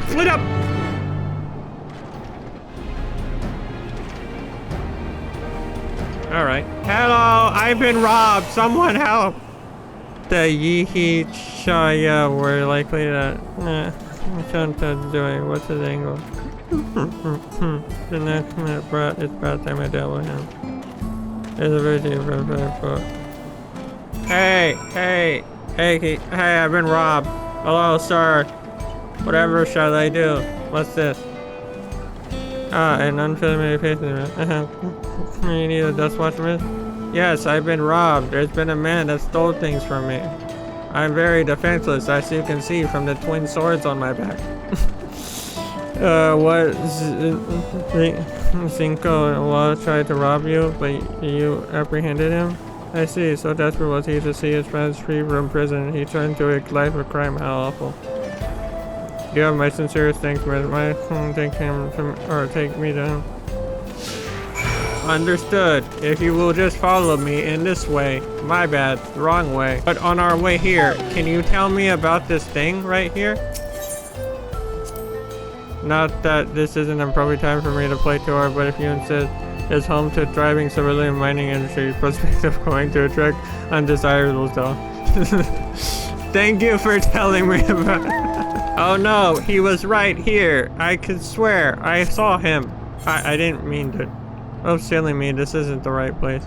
Split up! Alright. Hello, I've been robbed. Someone help! The Yihi Chaya were likely to... doing. What's his angle? The next minute brought it's about time I dealt with him. There's a video from the book. Hey, I've been robbed. Hello, sir. Whatever shall I do? What's this? Ah, an unfamiliar patient. You need a dust watch miss? Yes, I've been robbed. There's been a man that stole things from me. I'm very defenseless, as you can see from the twin swords on my back. What? Cinco Wall tried to rob you, but you apprehended him? I see. So desperate was he to see his friends free from prison. He turned to a life of crime. How awful. You have my sincerest thanks, man. Take him or take me to him. Understood. If you will just follow me in this way. My bad. The wrong way. But on our way here, can you tell me about this thing right here? Not that this isn't an appropriate time for me to play tour, but if you insist, it's home to thriving civilian mining industry. Prospect of going to attract undesirables though. Thank you for telling me about it. Oh no, he was right here. I can swear, I saw him. I didn't mean to. Oh, silly me, this isn't the right place.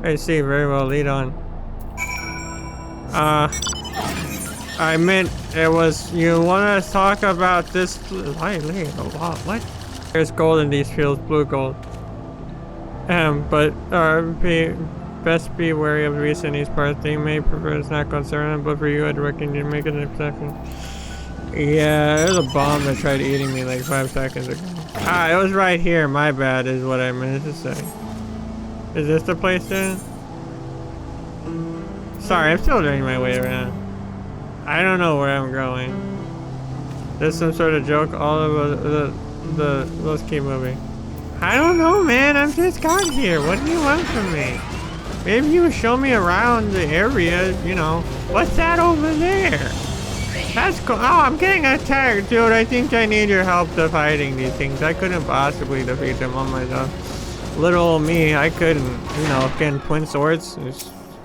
I see, very well, lead on. I meant it was, you want to talk about this? What? There's gold in these fields, blue gold. But best be wary of beasts in these parts. They may prefer it's not concerned, but for you, I'd reckon you'd make an exception. Yeah, there's a bomb that tried eating me like 5 seconds ago. Ah, it was right here. My bad is what I meant to say. Is this the place then? Sorry, I'm still doing my way around. I don't know where I'm going. There's some sort of joke. All of let's keep moving. I don't know, man. I'm just got here. What do you want from me? Maybe you show me around the area, you know. What's that over there? That's cool. Oh, I'm getting attacked, dude. I think I need your help to fighting these things. I couldn't possibly defeat them on myself. Little old me, I couldn't. You know, getting twin swords.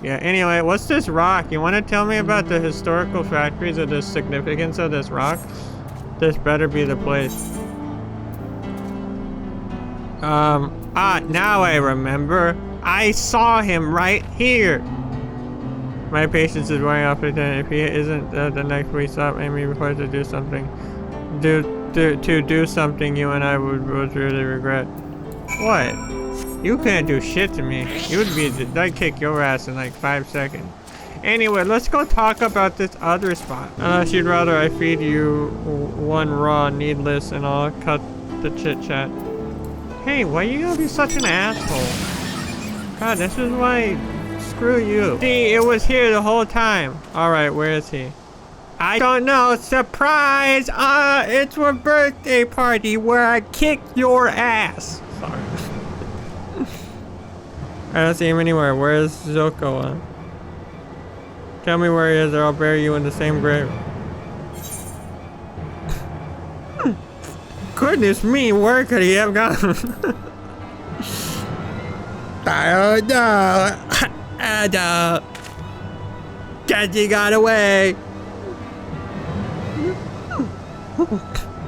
Yeah, anyway, what's this rock? You want to tell me about the historical factories or the significance of this rock? This better be the place. Now I remember. I saw him right here. My patience is wearing off, Lieutenant. If he isn't the next we stop aiming before to do something. To do something you and I would really regret. What? You can't do shit to me. I'd kick your ass in like 5 seconds. Anyway, let's go talk about this other spot. Unless you'd rather I feed you one raw, needless, and I'll cut the chit-chat. Hey, why you gotta be such an asshole? God, this is why... Screw you. See, it was here the whole time. Alright, where is he? I don't know. Surprise! It's a birthday party where I kicked your ass. Sorry. I don't see him anywhere. Where is Zoko? Tell me where he is or I'll bury you in the same grave. Goodness me, where could he have gone? I don't know. I don't. Jesse got away.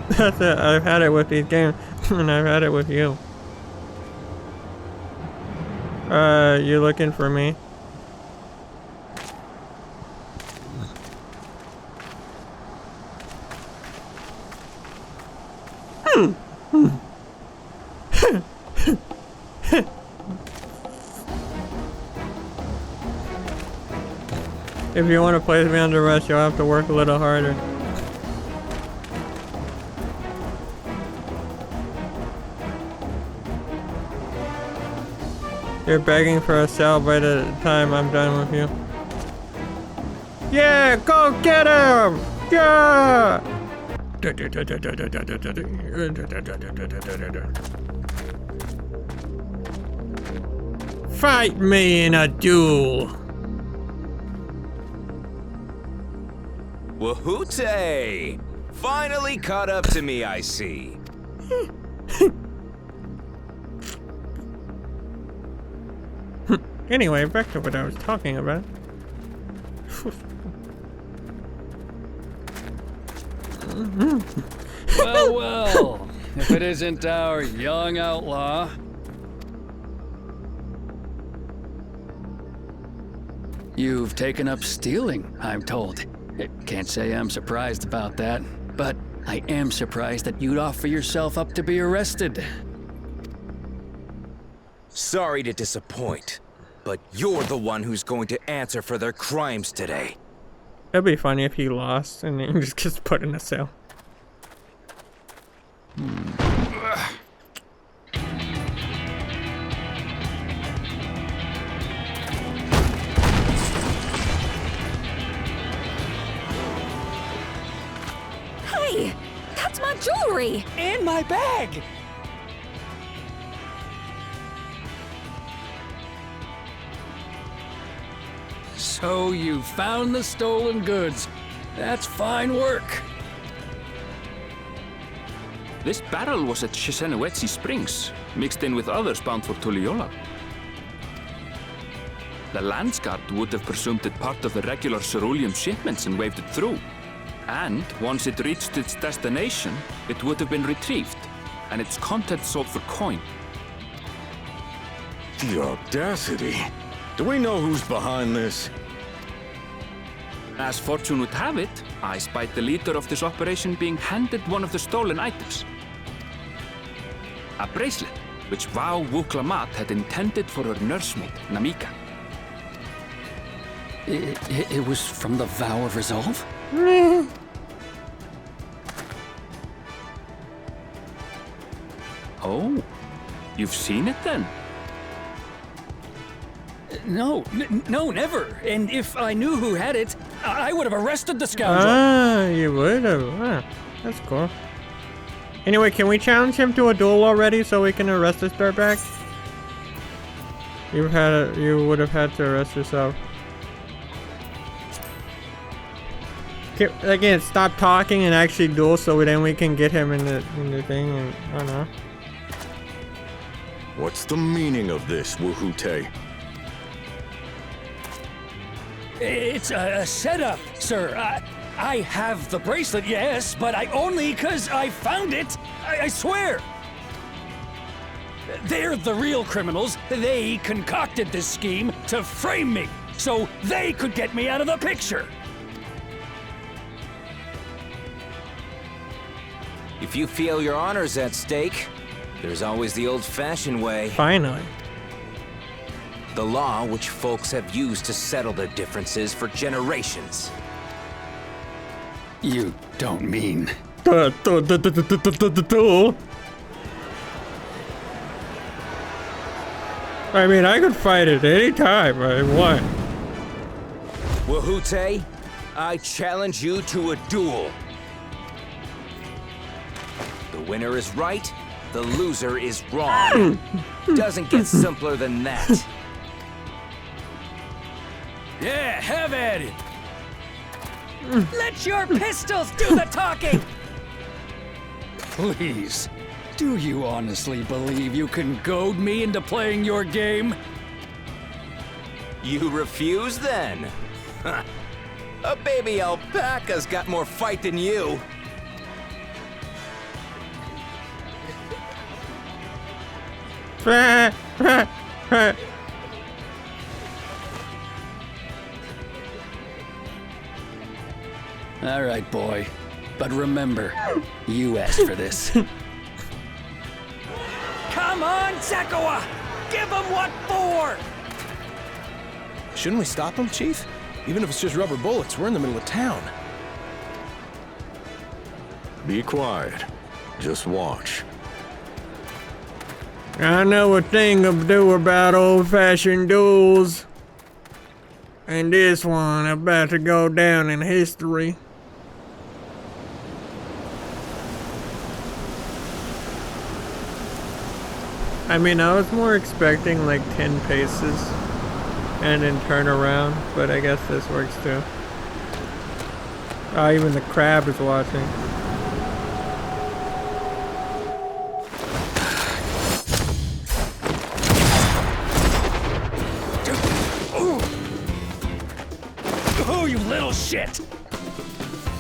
That's it. I've had it with these games, and I've had it with you. You looking for me? If you want to place me under arrest, you'll have to work a little harder. You're begging for a cell by the time I'm done with you. Yeah, go get him! Yeah! Fight me in a duel! Wahoote! Finally caught up to me, I see. Anyway, back to what I was talking about. Well, well, if it isn't our young outlaw. You've taken up stealing, I'm told. Can't say I'm surprised about that, but I am surprised that you'd offer yourself up to be arrested. Sorry to disappoint, but you're the one who's going to answer for their crimes today. It'd be funny if he lost and then he just gets put in a cell. Hey, that's my jewelry! And my bag! So you found the stolen goods. That's fine work. This barrel was at Shisenowetsi Springs, mixed in with others bound for Tuliyola. The Landsguard would have presumed it part of the regular cerulean shipments and waved it through. And once it reached its destination, it would have been retrieved, and its contents sold for coin. The audacity. Do we know who's behind this? As fortune would have it, I spied the leader of this operation being handed one of the stolen items. A bracelet, which Vau Wuklamat had intended for her nursemaid, Namika. It was from the Vow of Resolve? Oh, you've seen it then? No, never. And if I knew who had it, I would have arrested the scoundrel. Ah, you would have. Ah, that's cool. Anyway, can we challenge him to a duel already so we can arrest this dirtbag? You would have had to arrest yourself. Okay, again, stop talking and actually duel so then we can get him in the thing and I don't know. What's the meaning of this, Wahoote? It's a setup, sir. I have the bracelet, yes, but I only because I found it. I swear. They're the real criminals. They concocted this scheme to frame me, so they could get me out of the picture. If you feel your honor's at stake, there's always the old-fashioned way. Finally. The law which folks have used to settle their differences for generations. You don't mean... Duel? I mean, I could fight it any time I want. Wahoote, I challenge you to a duel. The winner is right, the loser is wrong. Doesn't get simpler than that. Yeah, have at it! Let your pistols do the talking! Please, do you honestly believe you can goad me into playing your game? You refuse then? Huh. A baby alpaca's got more fight than you. All right, boy. But remember, you asked for this. Come on, Zakawa! Give him what for! Shouldn't we stop him, Chief? Even if it's just rubber bullets, we're in the middle of town. Be quiet. Just watch. I know a thing or two about old-fashioned duels. And this one about to go down in history. I mean, I was more expecting like 10 paces and then turn around, but I guess this works too. Oh, even the crab is watching. Oh, you little shit!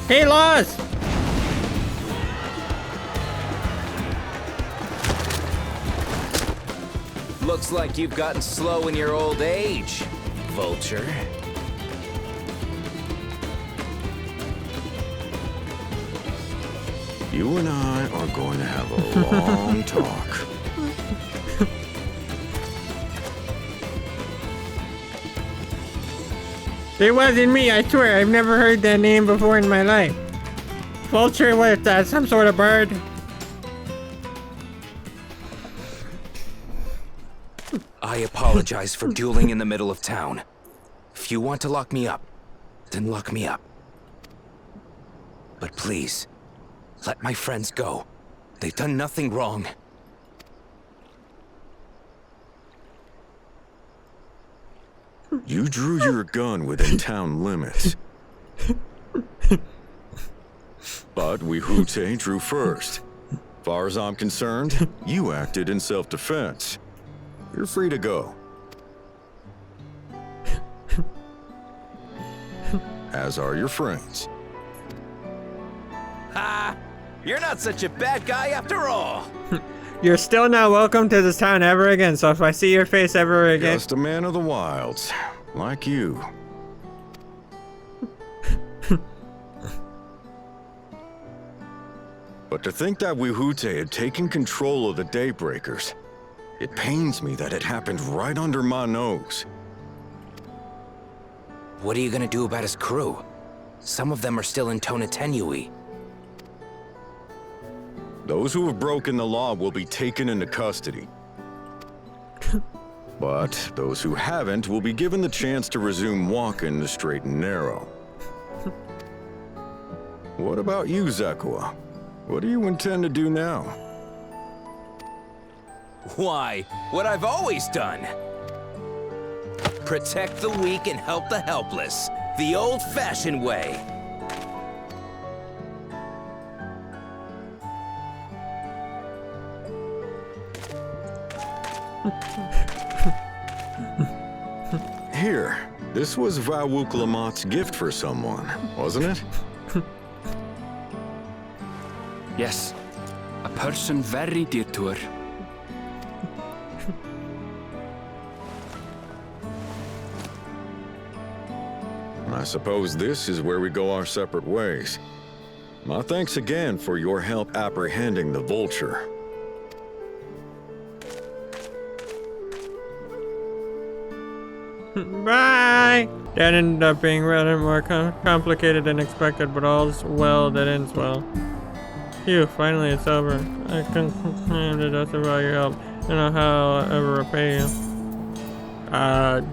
He lost! Looks like you've gotten slow in your old age, vulture. You and I are going to have a long talk. It wasn't me, I swear. I've never heard that name before in my life. Vulture, what is that? Some sort of bird? I apologize for dueling in the middle of town. If you want to lock me up, then lock me up. But please, let my friends go. They've done nothing wrong. You drew your gun within town limits. But Wihute drew first. Far as I'm concerned, you acted in self-defense. You're free to go. As are your friends. Ha! You're not such a bad guy after all! You're still not welcome to this town ever again, so if I see your face ever again... Just a man of the wilds, like you. But to think that Wihute had taken control of the Daybreakers, it pains me that it happened right under my nose. What are you gonna do about his crew? Some of them are still in Tonatenui. Those who have broken the law will be taken into custody. But those who haven't will be given the chance to resume walking the straight and narrow. What about you, Zakawa? What do you intend to do now? Why, what I've always done. Protect the weak and help the helpless. The old-fashioned way. Here, this was Vawuklamat's gift for someone, wasn't it? Yes, a person very dear to her. I suppose this is where we go our separate ways. My thanks again for your help apprehending the vulture. Bye! That ended up being rather more complicated than expected, but all's well that ends well. Phew, finally it's over. I can't do nothing about your help. I don't know how I'll ever repay you.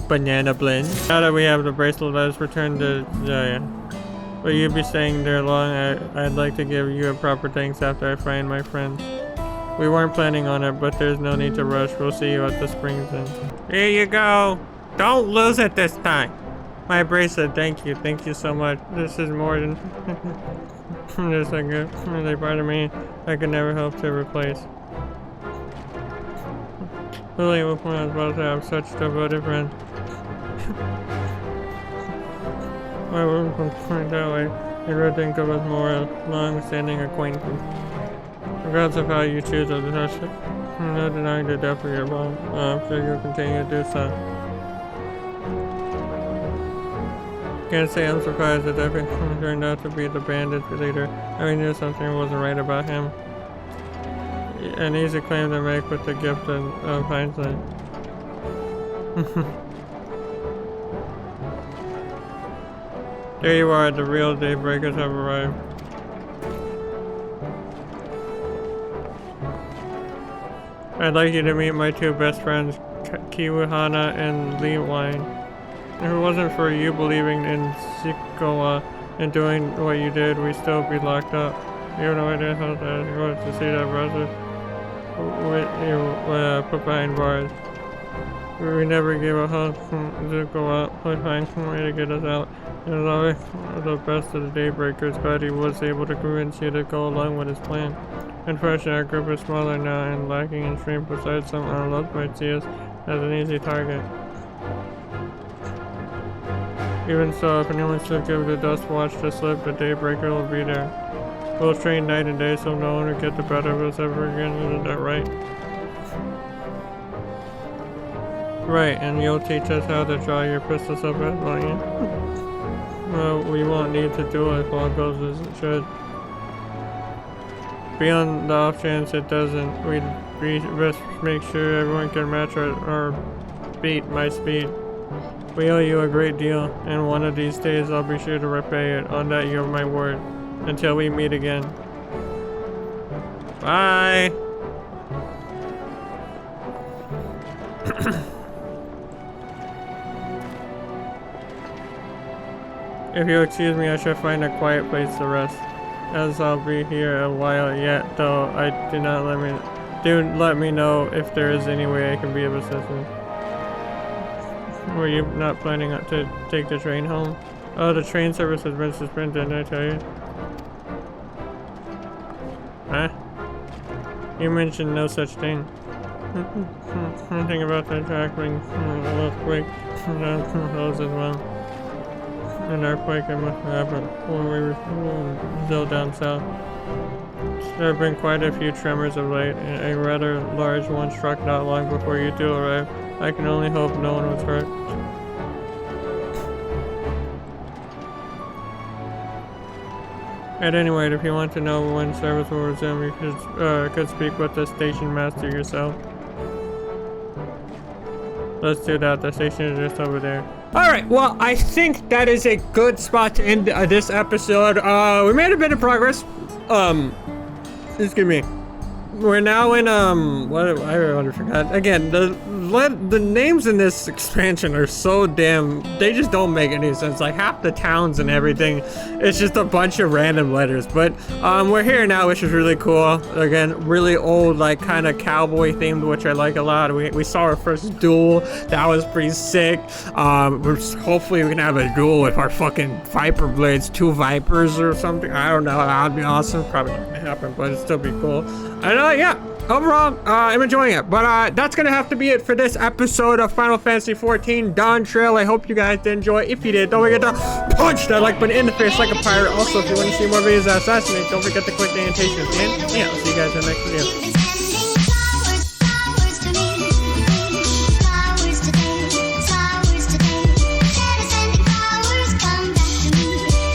Banana blend. Now that we have the bracelet, let us return to Zaya. Will you be staying there long? I'd like to give you a proper thanks after I find my friends. We weren't planning on it, but there's no need to rush. We'll see you at the springs then. Here you go. Don't lose it this time. My bracelet, thank you. Thank you so much. This is more than just a good really part of me I could never hope to replace. Really, when I was about to have such devoted friend. I wouldn't point that way. I really think of us more a long-standing acquaintance. Regardless of how you choose to touch it, no denying the depth of your bond. I'm sure you'll continue to do so. Can't say I'm surprised that Epic turned out to be the bandit leader. I knew something wasn't right about him. An easy claim to make with the gift of hindsight. There you are, the real Daybreakers have arrived. I'd like you to meet my two best friends, Kiwahana and Lee Wine. If it wasn't for you believing in Sikoa and doing what you did, we'd still be locked up. You have no idea how that was to see that brother with you put behind bars. We never gave a hug to go out, would find some way to get us out. It was always the best of the Daybreakers, but he was able to convince you to go along with his plan. Unfortunately, our group is smaller now and lacking in strength, besides some unloved might see us as an easy target. Even so, if anyone should give the Dust Watch the slip, the Daybreaker will be there. We'll train night and day so no one will get the better of us ever again, isn't that right? Right, and you'll teach us how to draw your pistols up at won't you? Well, we won't need to do it if all goes as it should. Beyond the off chance it doesn't, we'd best make sure everyone can match or beat my speed. We owe you a great deal, and one of these days I'll be sure to repay it. On that, you have my word. Until we meet again. Bye! If you'll excuse me, I should find a quiet place to rest, as I'll be here a while yet, though do let me know if there is any way I can be of assistance. Were you not planning to take the train home? Oh, the train service has been suspended, didn't I tell you? Huh? You mentioned no such thing. Nothing about the track being earthquake closed as well. An earthquake it must have happened when we were still down south. There have been quite a few tremors of late, and a rather large one struck not long before you two arrived. I can only hope no one was hurt. At any rate, if you want to know when service will resume, you could speak with the station master yourself. Let's do that. The station is just over there. Alright, well, I think that is a good spot to end this episode. We made a bit of progress. Excuse me. We're now in, what, I already forgot. Again, the names in this expansion are so damn, they just don't make any sense. Like, half the towns and everything, it's just a bunch of random letters. But, we're here now, which is really cool. Again, really old, like, kind of cowboy themed, which I like a lot. We saw our first duel. That was pretty sick. Hopefully we can have a duel with our fucking Viper Blades, 2 Vipers or something. I don't know, that'd be awesome. Probably not gonna happen, but it'd still be cool. And, yeah, overall, I'm enjoying it. But that's going to have to be it for this episode of Final Fantasy XIV Dawntrail. I hope you guys did enjoy. If you did, don't forget to punch that like button in the face like a pirate. Also, if you want to see more videos of Assassinate, don't forget to click the annotation at the end. Yeah, I'll see you guys in the next video.